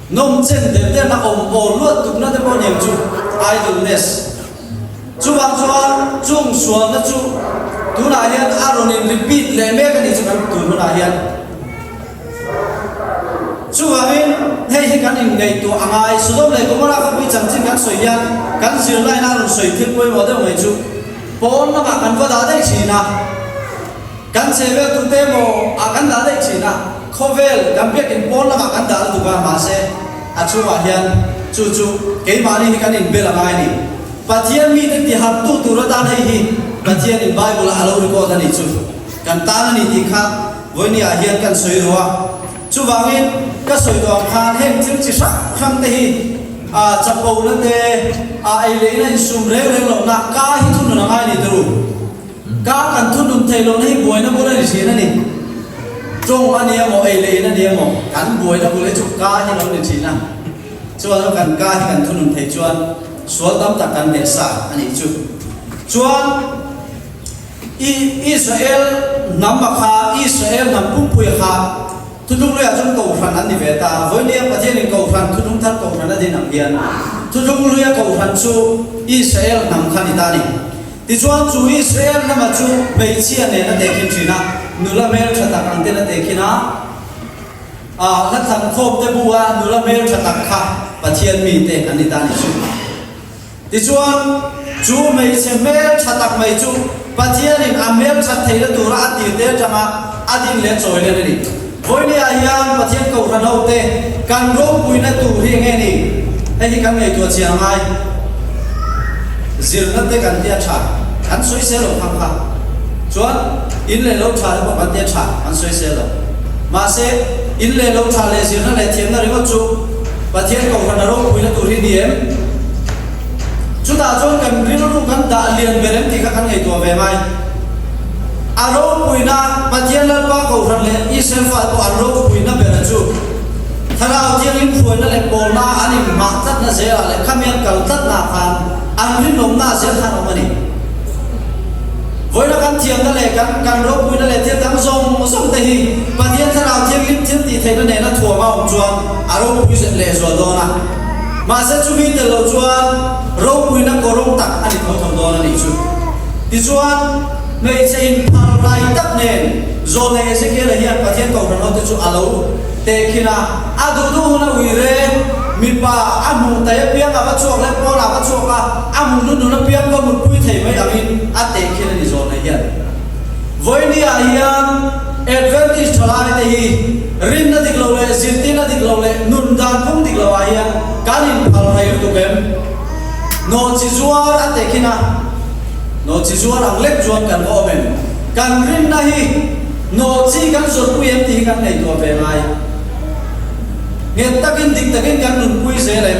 nom chen der ten na om o lu tuk na te po nyem chu idleness chu bang chuan chung sual na chu tu na hian aronin repeat le me kan ni chu kan tu na hian chu hain hei kan in nei tu angai Sodom le Gomorrah ka pi chang chin kan soi hian kan zir lai na ron soi thil poi mo de mai chu pon na kan va da dei china kan seve tu te mo a kan da dei china khovel kan pek in pon na kan da du ba ma se a chu wa hian chu ke ma ni kan in bel angai ni pathian mi te ti hap tu tu ra da nei hi pathian in Bible alo ri ko da ni chu kan ta na ni ti kha voi ni a hian kan soi ruwa chu wangin ka soi do khan hem thil chi sak kham te hi a chapo na te a ai le na sum re re lo na ka hi thun na ngai ni tru ka kan thun dum thei lo nei boi na bo na ni si na ni chong ani mo ai le na ni mo kan boi na bo le chu ka hi lo ni chi na chuan kan ka hi kan thun dum thei chuan sual tam tak kan ne sa ani chu chuan Israel namakha Israel nam pumpui kha tudung lu ya chung ko phan an ni ve ta voi ne pathian in ko phan tudung thar ko phan din ang hian tudung lu ya ko phan chu Israel nam khani ta ni ti chuan chu Israel nam chu mei chia ne na dekhin thina nula mel thata kan te na dekhina a la thang khop te buwa nula mel thata kha pathian mi te kan ni ta ni chu ti chuan chu mei che mel thata mai chu pathian in amel chat theila tura ati te chama adin le choi le ni voi ni ayan pathian ko ran ho te kan ro puina tu hi nge ni ai kan ngai tu chiang mai zir na te kan dia tha kan soi se lo khang kha chuan in le lo tha le kan dia tha kan soi se lo ma se in le lo tha le zir na le thiam na ri ngo chu pathian ko ran ro puina tu ri ni em chu ta chon kan rin ru kan da lian berem ti kha kan ngai tu ve mai aro puina pathian la pa ko ran le Israel fa to aro puina be na chu tharau tiang in phuina le pol na ani ma tat na ze le khamian kal tat na khan an rin nom na ze khan om ani voina kan tiang na le kan ro puina le tiang dam som te hi pathian tharau tiang in thil ti theina ne na thua ma om chuan aro pui se le zo do na ma se chu hi te lo chuan ro puina korong tak ani tho tho do na ni chu ti chuan nei sein phal rai tak nen zo le se ke le hian pathian ko ran te chu alo te khina adu du na wi re mi pa amu ta ya piang aba chuak le po la ba chuak a amu nu na piang ko mu pui thei mai amin a te khina ni zo le hian voi ni a hian advantage tholai te hi rin na dik lo le zirti na dik lo le nun dan phung dik lo a hian kanin phal rai tu kem no chi zuar a te khina no chi zuar ang lek chuan kan o men kan rin na hi no chi kan zot pui em ti kan nei to ve mai nge takin dik takin kan nun pui se le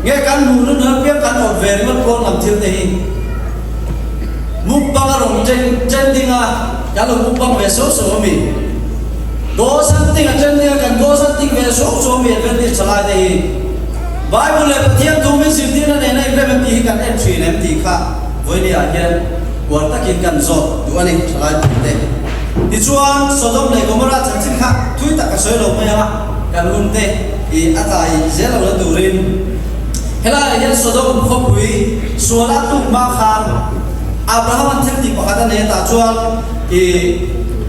nge kan nu nu na piang kan o ve ma ko lam thil te hi muk bang rong chen dinga ya lo muk bang ve so mi do san ting a chen dinga kan do san ting ve so mi ven ti chala te hi Bible le pathian tu min sim tin na ne na implement ti kan em three nem ti kha voi ni a hian war takin kan zot du ani chala te ti chuan Sodom le Gomorrah chan chin kha thui tak ka soi lo mai a kan hun te I atai zelo la durin hela hian Sodom khopui suala tu ma khan Abraham an thil ti pakhat ne ta chuan I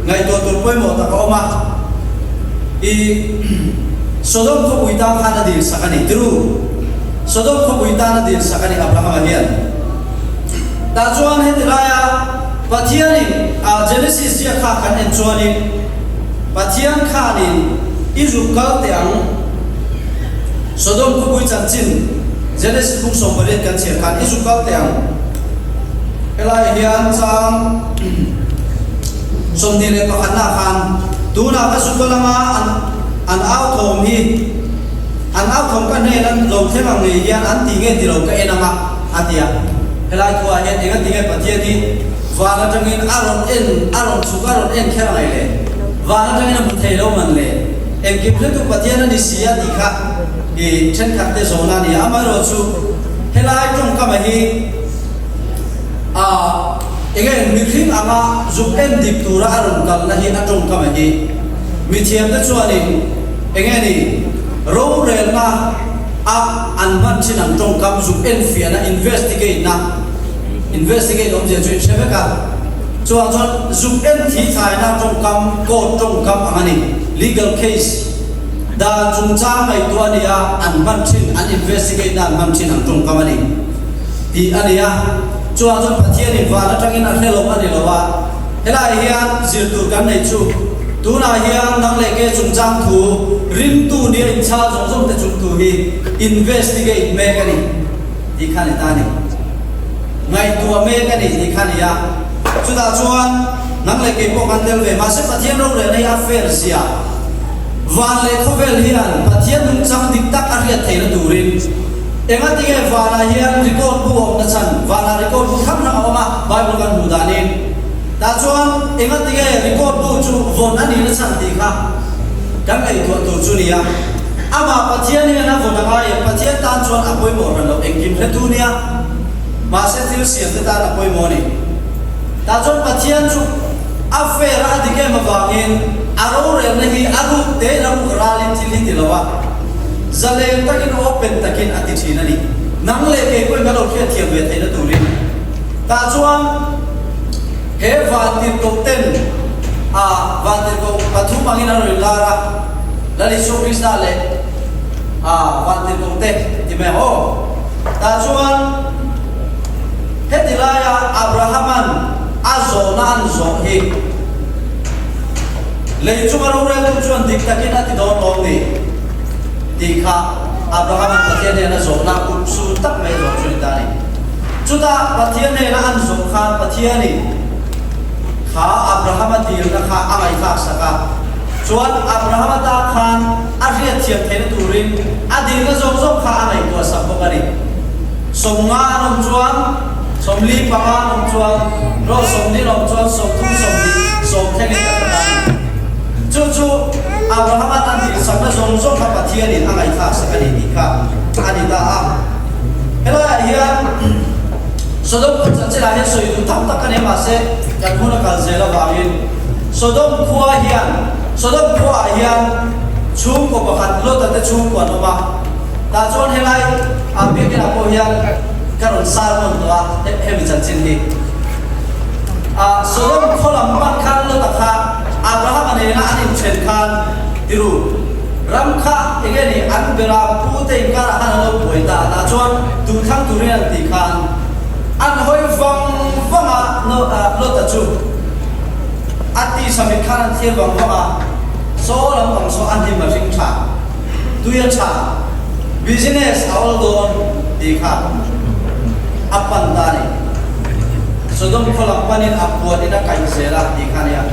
ngai to tur poi mo ta ko ma I Sodom khopui ta khan di sakani tru Sodom khopui ta na di sakani Abraham hian ta chuan he tilaya pathian Genesis ya kha kan en chuan in pathian khanin Israel te ang Sodom ko bui chan chin Genesis bung som bari kan sia kan isu kal tiang elai hian sang som ni le pakhat na khan tu na ka su lama an out thom hi an out thom kan ne nan lo the mang ni hian an ti nge ti lo ka enama atia elai ko hian enga ti nge patia di wa na tangin aron sukaron en khera ngai le wa na tangin mu thei lo man le en kim le tu patia na ni sia ti kha i chen khat te zona ni amaro chu helai tong ka hi again mi thing ama zu en dip tura aron kal na hi atong ka hi mi thiam te chuani again ni ro rel na an man chin ang tong kam zu en fia na investigate om je chu chebe ka chuan zu en thi thai na tong kam ko tong kam angani legal case da chung cha mai tu ania an man chin an investigate na man chin ang tong kamani ti ania chuan pathian in wa na tangin a hello ani lowa helai hian zir tur kan nei chu tu na hian nang le ke chung chang thu rim tu ni in cha zong zong te chung tu hi investigate me kani ti khani ta ni ngai tu me kani ti khani ya chu da chuan nang le ke ko kan del ve ma se pathian ro le nei affair sia van le khovel hian pathian nung chang dik tak ariat theina turin enga tinge vana hian record bu om na chan vana record bu kham na oma bible kan bu danin ta chuan enga tinge record bu chu von ani na chan ti kha dang ai tu chu nia ama pathian ni na von anga ya pathian tan chuan apoi mo ran lo engkim he tu nia ma se thil siam te ta apoi mo ni ta chuan pathian chu affair adike ma wangin aro rel na hi aru te na mu ralin thili tilawa zaleng takin open takin ati thina ni nang le ke ko ngalo khia thiam ve theina turin ta chuan he van tin to ten van tin ko pathu mangina ro lara lali so krista le van tin to te ti me ho ta chuan he tilaya abrahaman azona anzo hi lấy chung ở đâu ra chuan dik takin ati don long ni ti kha abraham pathian ne na zo na ku su tak mai zo chu ta ni chuta pathian ne na an zo kha pathian ni kha abraham ti na kha amai kha saka chuan abraham ta khan ariat thiam thein turin adi na zo zo kha amai ko sa ko kani somnga nom chuan somli panga nom chuan ro somni nom chuan som thu somni som theli ta ta chu Abraham ati sabna zong zong ka pathian in angai kha sakani ni kha ani ta a hela hian Sodom ko chachela he soi du tam tak ne ma se kan huna kal zela wangin Sodom khwa hian chung ko pakhat lo ta te chung ko no ma ta chon helai a pe ke na ko hian karon sar mon to a he mi chan chin hi Sodom kholam man khan lo ta kha Abraham ane na anin chen khan tiru ram kha egeni an bera pu te kar han lo poita ta chuan tu thang tu re ti khan an hoi vanga no lo ta chu ati samit khan thir vanga so lam bang so an hi ma sing tha tu ya cha business all don ti kha apan ta ni Sodom kholam panin apwa ina kai sela ti khan ya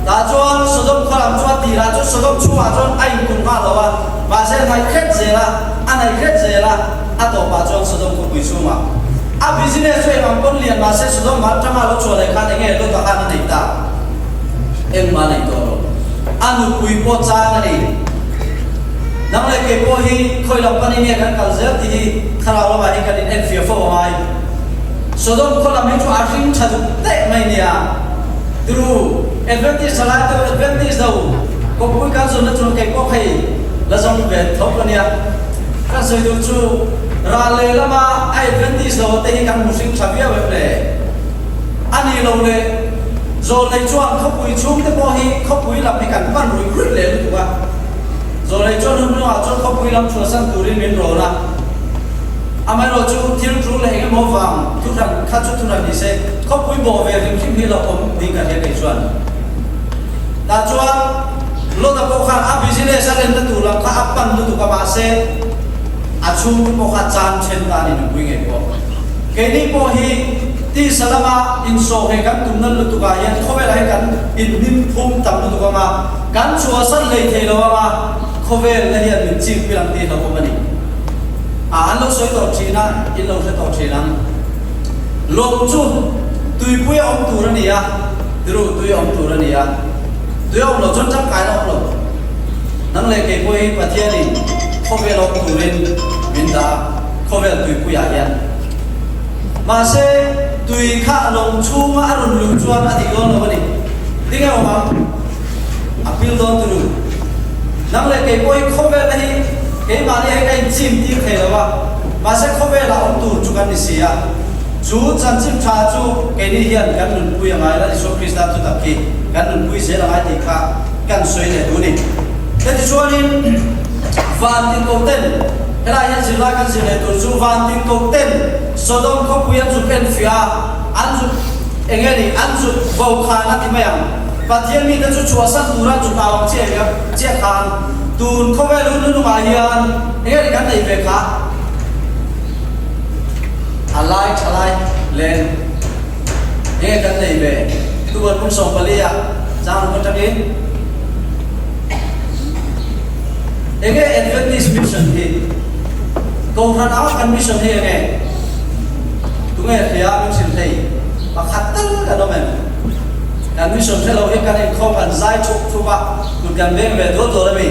ta chuan Sodom kholam chuan ti ra chu Sodom chuwa chuan ai kun ka lawa ma se mai khet zela anai khet zela ato pa chuan Sodom ko pui chuma a business we mam kon lian ma se Sodom ma tama lo chole kha nge lo ta kha nei ta em ma nei to anu pui po cha na ni nang le ke po hi khoi lam pani ne kan kal zel ti hi khara lo ma hi kan en fia fo mai Sodom kholam hi chu a ring chadu te mai nia True, advantage salah tu advantage tahu. Kau pun kan sudah cuma kayak kau kai, lazam bet, tahu kan ya? Kan saya tu cu, rale lama advantage tahu, tapi kan musim sabia betul. Ani lalu le, zolai cuan kau pun cum tu bohi, kau pun lam ikan pan rui le tu kan. Zolai cuan hunu acuan kau pun lam cuasan turin min rona. Amai lo chu thil tru le nge mo wang tu ran kha chu tu ran ni se ko pui bo ve rim kim hi lo om ding ka he nei chuan ta chuan lo da ko khan a business a len tu la kha apan tu ka ba se a chu ko kha chan chen ta ni nu nge ko ke ni po hi ti salama in so he kan tum nan lu tu ka yan kho ve lai kan in nim phum tam lu tu ka ma kan chua san lei the lo ma kho ve la hian min chi pi lam ti lo ko mani an lo soi to china in lo se to china lom chu tui pui om tu ra ni ya ru tui om tu ra ni ya tui om lo chon cham kai lo nang le ke pui pathian ni kho ve lo tu rin min da kho ve tui pui ya yan mà se tùy khá lòng chu mà run lu chuan a ti don lo ni tinga o ma apil don tu nang le ke koi khobe la hi ke ma ni ai kai chim ti the lo wa ma se khobe la om tu chu kan ni sia chu chan chim tha chu ke ni hian kan nun pui ngai la so krista tu tak ki kan nun pui se la ai ti kha kan soi le du ni te ti chuan in van tin ko ten Hela yan sila kan sila tu su van tin ko ten Sodom ko puyan su ken fia anju engeni anju vau khana ti mayam pathian mi ta chu chua san turan chu taw che khan tun ko ve lu nu ma hian engeni kan nei ve kha alai len engeni kan nei ve tu ban kum som palia jang ko takin engeni Adventist mission hi câu hắn áo kan mission he nge tu nge thia min sin thei pa khatal ka do men kan mission the lo he kan en khom kan zai chu ba tu kan ve do la mi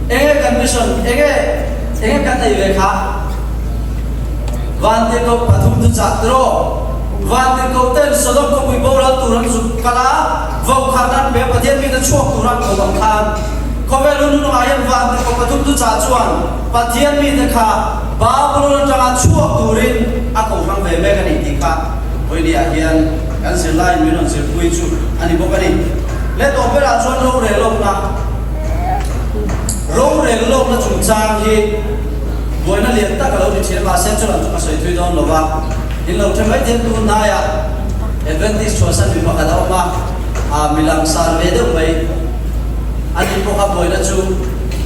enge kan mission enge kan nei ve kha van te ko pathum tu cha tro van te ko ten sodom ko pi bo la tu ran su kala vo khanan be pathian mi ta chuak tu ran ko bang khan ko ve lu nu ayan van te ko pathum tu cha chuan pathian mi ta kha Babylon jangan chuak turin aku orang bebe kan itika oi dia hian kan selai minon se pui chu ani bokani le to pera chuan ro re lom na chung chang hi boina lian ta ka lo ni chhe ma sen chu la chu ka soi thui don lo wa in lo themai ten tu na ya Adventist chosan bi ma ka da ma a milam sar ve de mai ani ko ka boina chu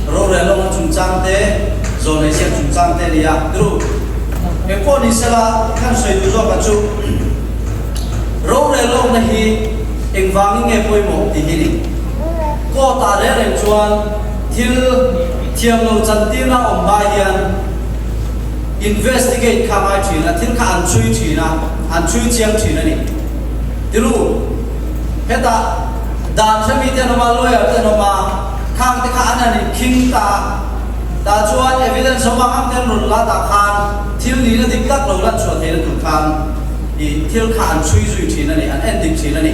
ro re lom chung chang te rồi này xem chúng trang tên là true em có đi xe là khăn soi du do cả chú râu này lâu này hi em vang nghe bôi một thì hi đi có ta để làm chuan thiếu thiam lâu chân tiên na ông ba hiền investigate khám ai chuyện là thiếu khán chui chuyện là ăn chui chiang chuyện là đi true hết ta đàn xem video nó mà lôi ở tên nó mà khang thì khán này kinh ta ta chuan evidence so ma am ten run la ta khan thil ni na dik tak lo la chua the na tu khan I thil khan chui zui thina ni an ending thina ni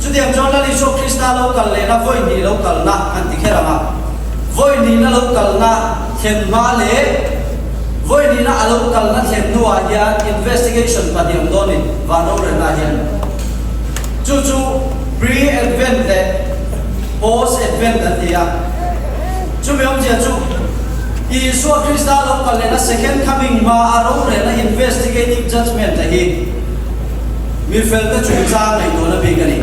chu diam chon la li so krista lo kal le na voi ni lo kal na an ti khera ma voi ni na lo kal na khen ma le voi ni na lo kal na khen nuwa ya investigation pa diam do ni va no re na hian chu pre advent le post advent atia chu me om je chu Isua Krista lo kal na second coming ma aro re na investigative judgment hi mi fel ta chu cha nei do na be kani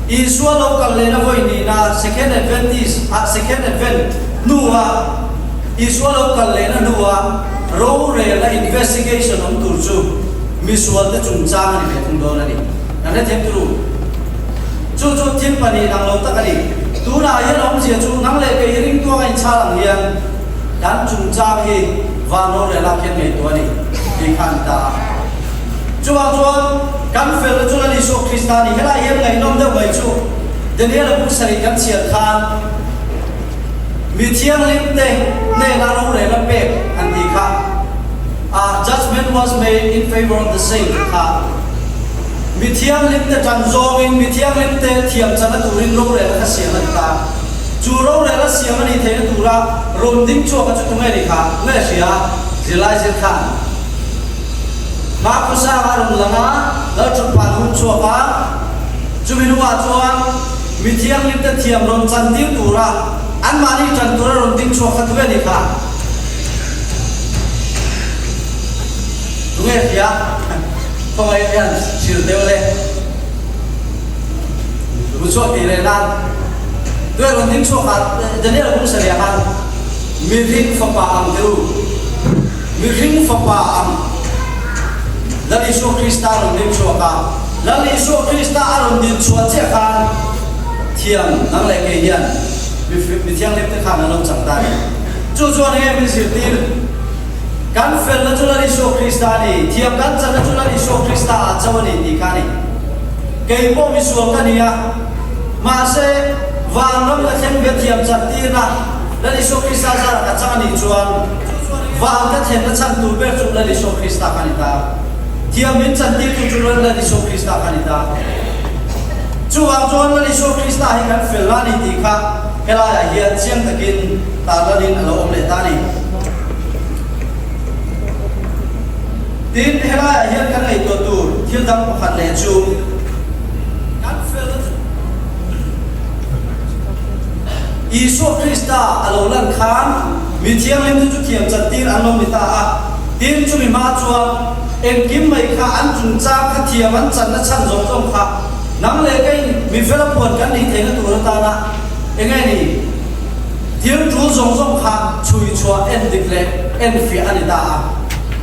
Isua lo kal na voi ni na second advent nuwa Isua lo kal na nuwa ro re na investigation om tur chu mi sual ta chu cha ni be thung do na ni na them tru chu thim pani nang lo ta kani tu na yan om je chu nang le ke ring tu ngai cha lang hian dan chung cha hi va no re la khen nei to ni ki khan ta chuan kan fel chu la li so kristani hela hian ngai nom de wai chu daniel bu sari kan chiat khan mi thiang lim te ne la no re la pe an ti kha judgment was made in favor of the saint kha mi thiang lim te chan zong in mi thiang lim te thiam chana turin ro re la siam ta chu ro re la siam ani the tu ra rom ding chu ka chu tu ngai ni kha le sia zilai zil khan ma ku sa ha rom langa la chu pa hu chu ka chu mi nuwa chuan mi thiang lim te thiam rom chan ding tu ra an ma ni chan tu ra rom ding chu ka tu ni kha tu ngai sia không ai biết chịu tiêu lên, bút chốt thì lên nan, ด้วยรถดิ้งชัวขาดเดี๋ยวนี้เราคงเสียกันมีริ่งฟ้าป่าอังเดียวมีริ่งฟ้าป่าอังแล้วอิสุคริสต์รถดิ้งชัวกันแล้วอิสุคริสต์รถดิ้งชัวเจ้ากันเทียมนั่งเล็กเฮียนมีเทียมเล็กที่ข้างนั้นลงจังได้จู่ๆนี่มีสิ่งที่การเฟลล์จุลอิสุคริสต์นี่เทียมกันจันจุลอิสุคริสต์อาจจะวันนี้ดีกันนี่เกี่ยวกับมิสุกันนี่มาเสวางน้ำละเข้มเบียดเทียมจัดตีนะและอิสุคริสต์จะรักษานี่ชวนวางกันเห็นและฉันตูเบจุลอิสุคริสต์กันนี่ตาเทียมมินจัดตีจุลอิสุคริสต์กันนี่ตาจู่วางจวนและอิสุคริสต์ให้กันเฟลล์นี่ดีค่ะเฮลายเฮียเชียงตะกินตาละดินเราอมเลตานี่ดินเฮลายเฮียกันไอตัวตูที่ดังขัดเลจูกันเฟลล์อิสุคริสต์อโลลันคานมีเทียงเล่นจุดเทียมจัดตีอันลมมิตาดินจุมิมาจวนเอ็งกิมไม่ข้าอันจุนจ้าข้าเทียมันจันนัชันจงข้านังเล็กไอ้มีเฟลปวดกันนี่เทนตัวตานะเอ็งไงนี่เทียมจูจงข้าช่วยชัวเอ็นดิกเล็กเอ็นฟิอันนี้ตา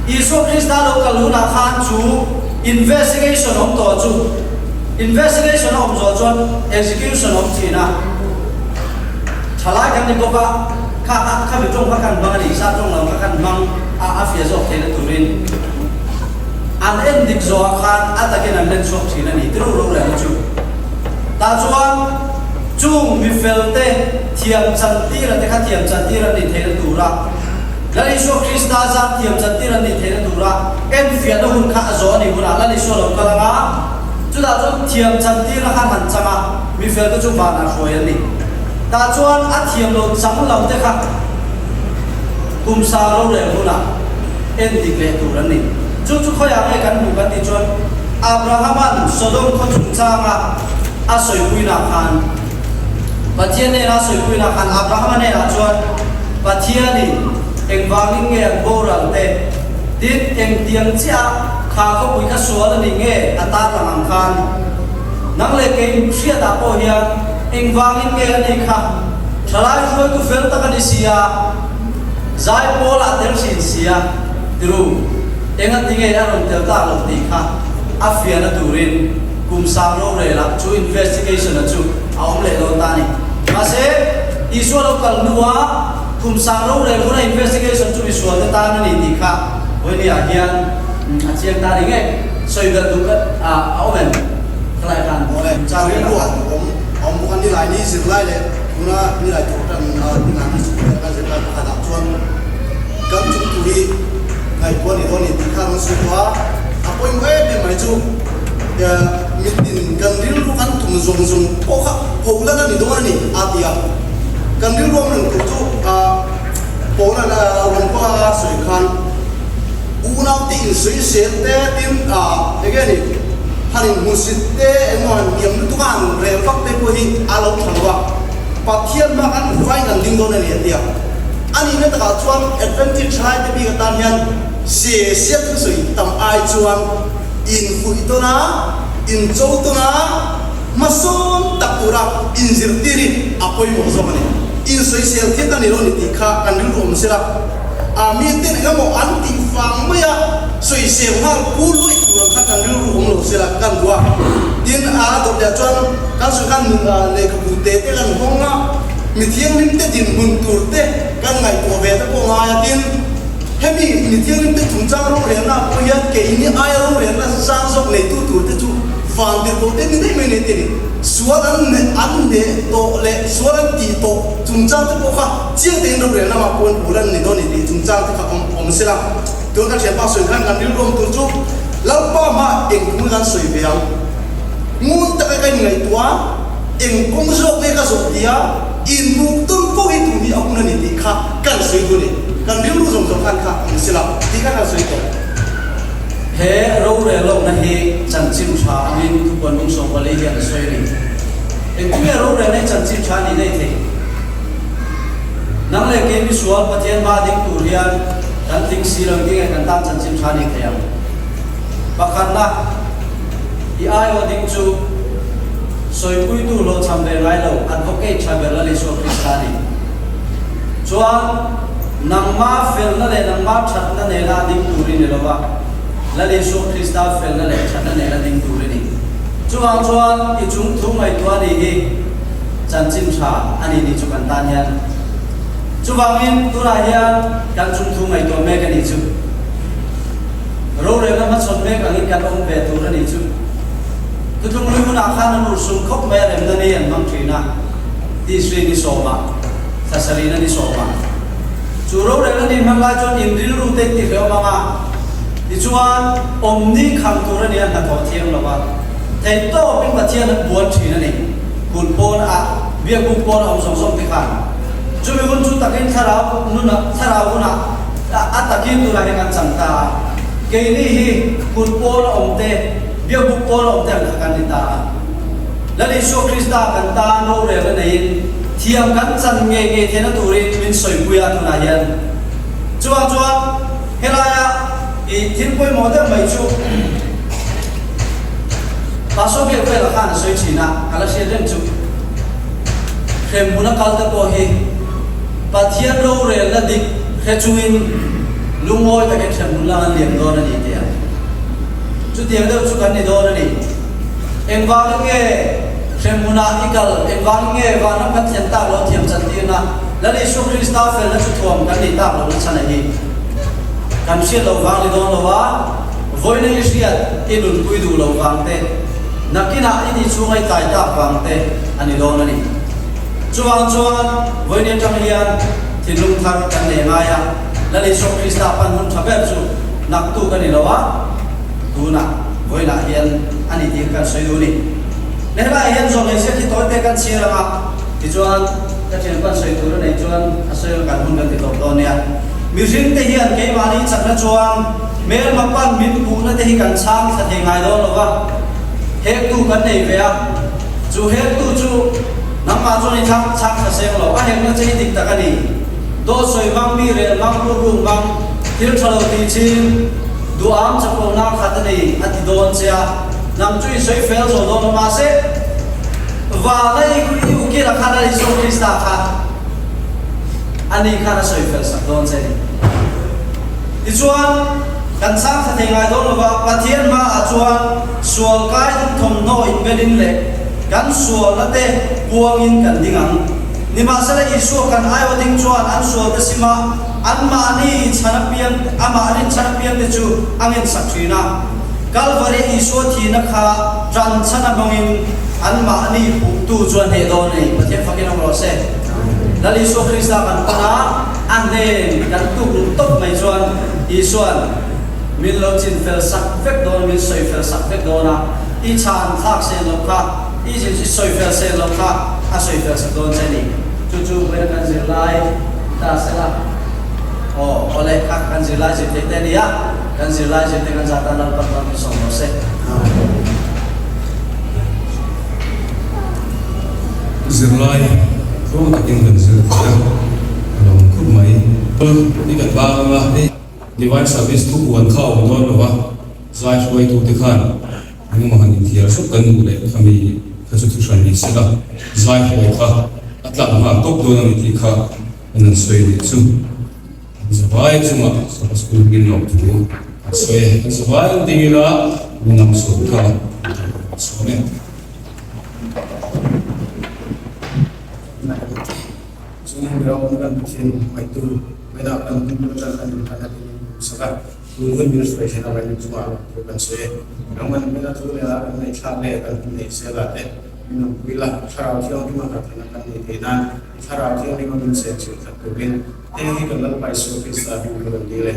อิสุคริสต์โลกาลูนาคานจู investigation ของตัวจู investigation ของตัวจวน execution ของทีนะชลายกันนี่บอกว่าข้าไปจงพักกันบางทีซาจงเราพักกันบางอาเฟียจอกเทนตุรินอันเอ็นดิกโซอาคารอัตกินันเล่นชกทีนั่นนี่ตรู้เลยนะจูตาจวนจุงมีเฟลเตเทียมจันทีระเดข้าเทียมจันทีระนี่เทนตุระแล้วอิสุคริสต์จะเทียมจันทีระนี่เทนตุระเอ็นเฟียนหุ่นข้าโซนี่หุ่นแล้วอิสุเรากำลังจุดนั้นเทียมจันทีระข้าหันจังมีเฟลก็จุบานาโชยันนี่ตาจวนอัฐเทียมโลดสังเราเด็กครับกุมซาโรเรลุนะเอ็นดิเกตูรันนี่จู่ๆเขาอยากให้กันบุกันที่จวนอับราฮัมันโซโดมเขาจุนจางอาศัยคุยนักขันปัจเจียนเนี่ยอาศัยคุยนักขันอับราฮัมันเนี่ยจวนปัจเจียนนี่เอ็งวางนิ่งเงี้ยโบราณเตดิดเอ็งเตียงเจ้าข้าเขาคุยกับสวนนี่เงี้ยอัตตาต่างกันนั่งเล็กเองเชื่อตาโอเฮียเอ็งวางนิ่งเงี้ยนี่ค่ะชลายช่วยกูเฟลตะกันดิเสียใจโพลาเตลสินเสียดิรูเอ็งอันที่เงี้ยอารมณ์เตลตาหลบตีค่ะอาเฟียนตูรินกุมซามโรเรล่ะจู investigation นะจูเอาเล่โลตานี่มาเสอิสุโลกัลนัวกุมซามโรเรลุนะ investigation จูอิสุโลตานี่ตีค่ะวันนี้อาเฮียนอาเชียงตาดิเงี้ยสวยกันดูกันเอาเหมือนใครกันโอ้ยจ้าเรื่องรวดผมบุคคลที่หลายนี้สิบไร่เลยคุณว่านี่หลายตัวกันที่งานที่สุดการเสร็จการขนาดชวนกันจุดตุลีในตัวนี้ที่ข้างสุดว่าอาปุยเว้ยเป็นไหมจูมิตินกันริ้วรู้กันทุ่มซงโอ้ค่ะโอ้แล้วนี่ตัวนี้อาเดียกันริ้วรวมหนึ่งตัวจูโป้นั่นวันก็สวยคันอูน่าตินสวยเสียเต้ตินเองนี่ฮันมุสิเต้เอ็งวันยังทุกอันเร็วฟักเต้พอดีอารมณ์ทั้งว่าปัจเจียนมาอันไฟกันดิ้งโดนนี่เดียวอันนี้เนี่ยตะการชวนแอดเวนเจอร์ชายที่มีกันตานยันเสียทุกสิ่งตั้งไอชวนอินฟุยตัวนะอินโจตัวนะมาส่งตักตัวรักอินซิร์ตีรีอภัยหมดสมัยอินสวยเสียที่กันนี่เราเนี่ยข้ากันดิ้งรวมเสียละมีเต้นก็บอกอันติฟังไม่อะสวยเสียงห้างกูลุยตัวข้ากันดิ้งรวมเราเสียละกันตัวดินตัวเดียวจวนกันสุกันเล็กบุตรเตะกันห้องนะมีเที่ยงลิ้มเตะดินหุ่นตัวเตะกันไงตัวเวทก็มาดินเฮ้ยมีเที่ยงลิ้มเตะถุงจ้างโรงเรียนนะพยันเกี่ยนี่ไอ้โรงเรียนนะสร้างสกในตัวเตะจูฟังเดี๋ยวเตะนี่ได้ไม่เนี่ยเตะนี่ส่วนอันเนี่ยโตเละส่วนตีโตถุงจ้างที่พวกเขาเชี่ยเต็มโรงเรียนนะมาคนผู้เล่นนี่โดนนี่ถุงจ้างที่เขาอมเสียตัวกันเชียร์ป้าสวยกันกันดิ้งรวมตัวจูแล้วป้ามาเองคุณกันสวยเพียงงูตะไคร้ไงตัวเอ็งคงชอบเลี้ยงสุดที่อินบุกต้นพวกที่ถูกมีเอาคนนี้ที่ข้ากันสวยตัวนี้กันเรียนรู้สมกันข้าสิละที่ข้ากันสวยตัวเฮ้เราเรียนลงนะเฮ้จันทร์ชิมชาวินทุกคนมุ่งส่งไปเลยกันสวยนี่เอ็งที่เราเรียนในจันทร์ชิมชานี่ได้ที่นั่งเล่นเกมวิสุวรรณปฏิญาณดิ้งตุเรียนกันทิ้งสีเหลืองดิ้งกันตั้งจันทร์ชิมชานี่เทียมบักขันนะที่ไอ้วันดิ้งจูส soi pui tu lo cham ve ngai lo advocate chabel la le so kristani chuan nang ma fel na le nang ma that na ne la ding tu ri ne lo wa la le so krista fel na le that na ne la ding tu ri ni chuan i chung thu mai tua ni hi chan chim tha ani ni chu kan tan hian chuwangin tura hian kan chung thu mai to me kan ni chu ro re na ma chon me kan kan ong pe tu ra ni chu tu tung lui mun a khan nu sum khop me rem na ni an mang thina ti sri ni so ma sa sari na ni so ma chu ro re na ni mang la chon in ril ru te ti re ma ma ti chuan om ni kham tu ra ni an ta tho thiam lo wa thei to pin pa thian buan thina ni kun pon a bia ku pon om song song ti khan chu mi hun chu takin tharau nuna tharau na a takin tu la he kan chang ta ke ni hi kun pon om te bia ku pon om te kan ni ta la li so krista kan ta no re la nei thiam kan chan nge nge thena tu ri min soi puya tu na yan chuan helaya i thin poi mo de mai chu pa so bia ko la khan soi china ala se rem chu khem buna kal ta ko hi pathian ro re la dik khechuin lungoi ta ke khem bula liam do na ni te chu tiang do chu kan ni do na ni engwang nge khem buna ikal engwang nge wa na pathian ta lo thiam chan ti na la ni su krista fel na chu thom kan ni ta lo na chan hi kan sia lo wang ni do lo wa voi na isriat inun pui du lo wang te nakina ini chungai tai ta wang te ani do na ni chuan voi ne tang hian thilung thar kan ne ma ya la le so krista pan hun thaber chu nak tu kan ni lawa tu na voi na hian ani ti kan soi du ni le ba hian zo le se ki toy te kan sia ra ti chuan ka chen pan soi tu nei chuan a soi kan hun kan ti tok do ne ya music te hian ke ma ni chak na chuan mel ma pan min pu na te hi kan chang sa the ngai do lo wa hek tu kan nei ve a chu hek tu chu namma cho ni thak thak sa sem lo a hem na chei dik ta ka ni do soi bang mi re mang ru ru bang thil thalo ti chin du am cha ko na khat ni ati don cha nam chui soi fel so do ma se wa lai ku u ki ra kha na so krista kha ani kha na soi fel sa don che ni ti chuan kan sang sa thei ngai do lo ba pathian ma a chuan sual kai thom no in belin le kan sual la te buang in kan dingang ni ma sala isu kan ayo ding chuan an sual te sima an ma ni chanapian ama ni chanapian te chu angin sakthina kalvari isu thi na kha tran chana bangin an ma ni pu tu chuan he do nei pathian fakin ro se lali so krista kan pana an ne kan tu top mai chuan isuan min lo chin fel sak vek do min soi fel sak vek do na i chan thak se lo kha i ji soi fel se lo kha a soi fel sak don che ni chu ber kan zir lai ta se la o ole kha kan zir lai je te ni ya kan zir lai je te kan za ta lal pat pat so no se zirlai ko takin kan zir ta long khub mai ni kan ba ma ni divine service tu wan khau non lo wa zai shoi tu te khan ni ma han thiar so kan nu le khami ka su thu shan ni se la zai ho kha atla ma tok do na ti kha an soi ni chu zawai chu ma so school gin no tu soi zawai ding la ni nam so kha so ne Berapa kan mungkin itu beda kan mungkin kan sekarang mungkin minus pasien apa yang cuma bukan saya namun beda tu ya kan naik sale kan naik sela minum bila sarau tiang di mana kan ni tenan sarau tiang di mana saya cerita tu bin ini kalau pai so kita di bulan dile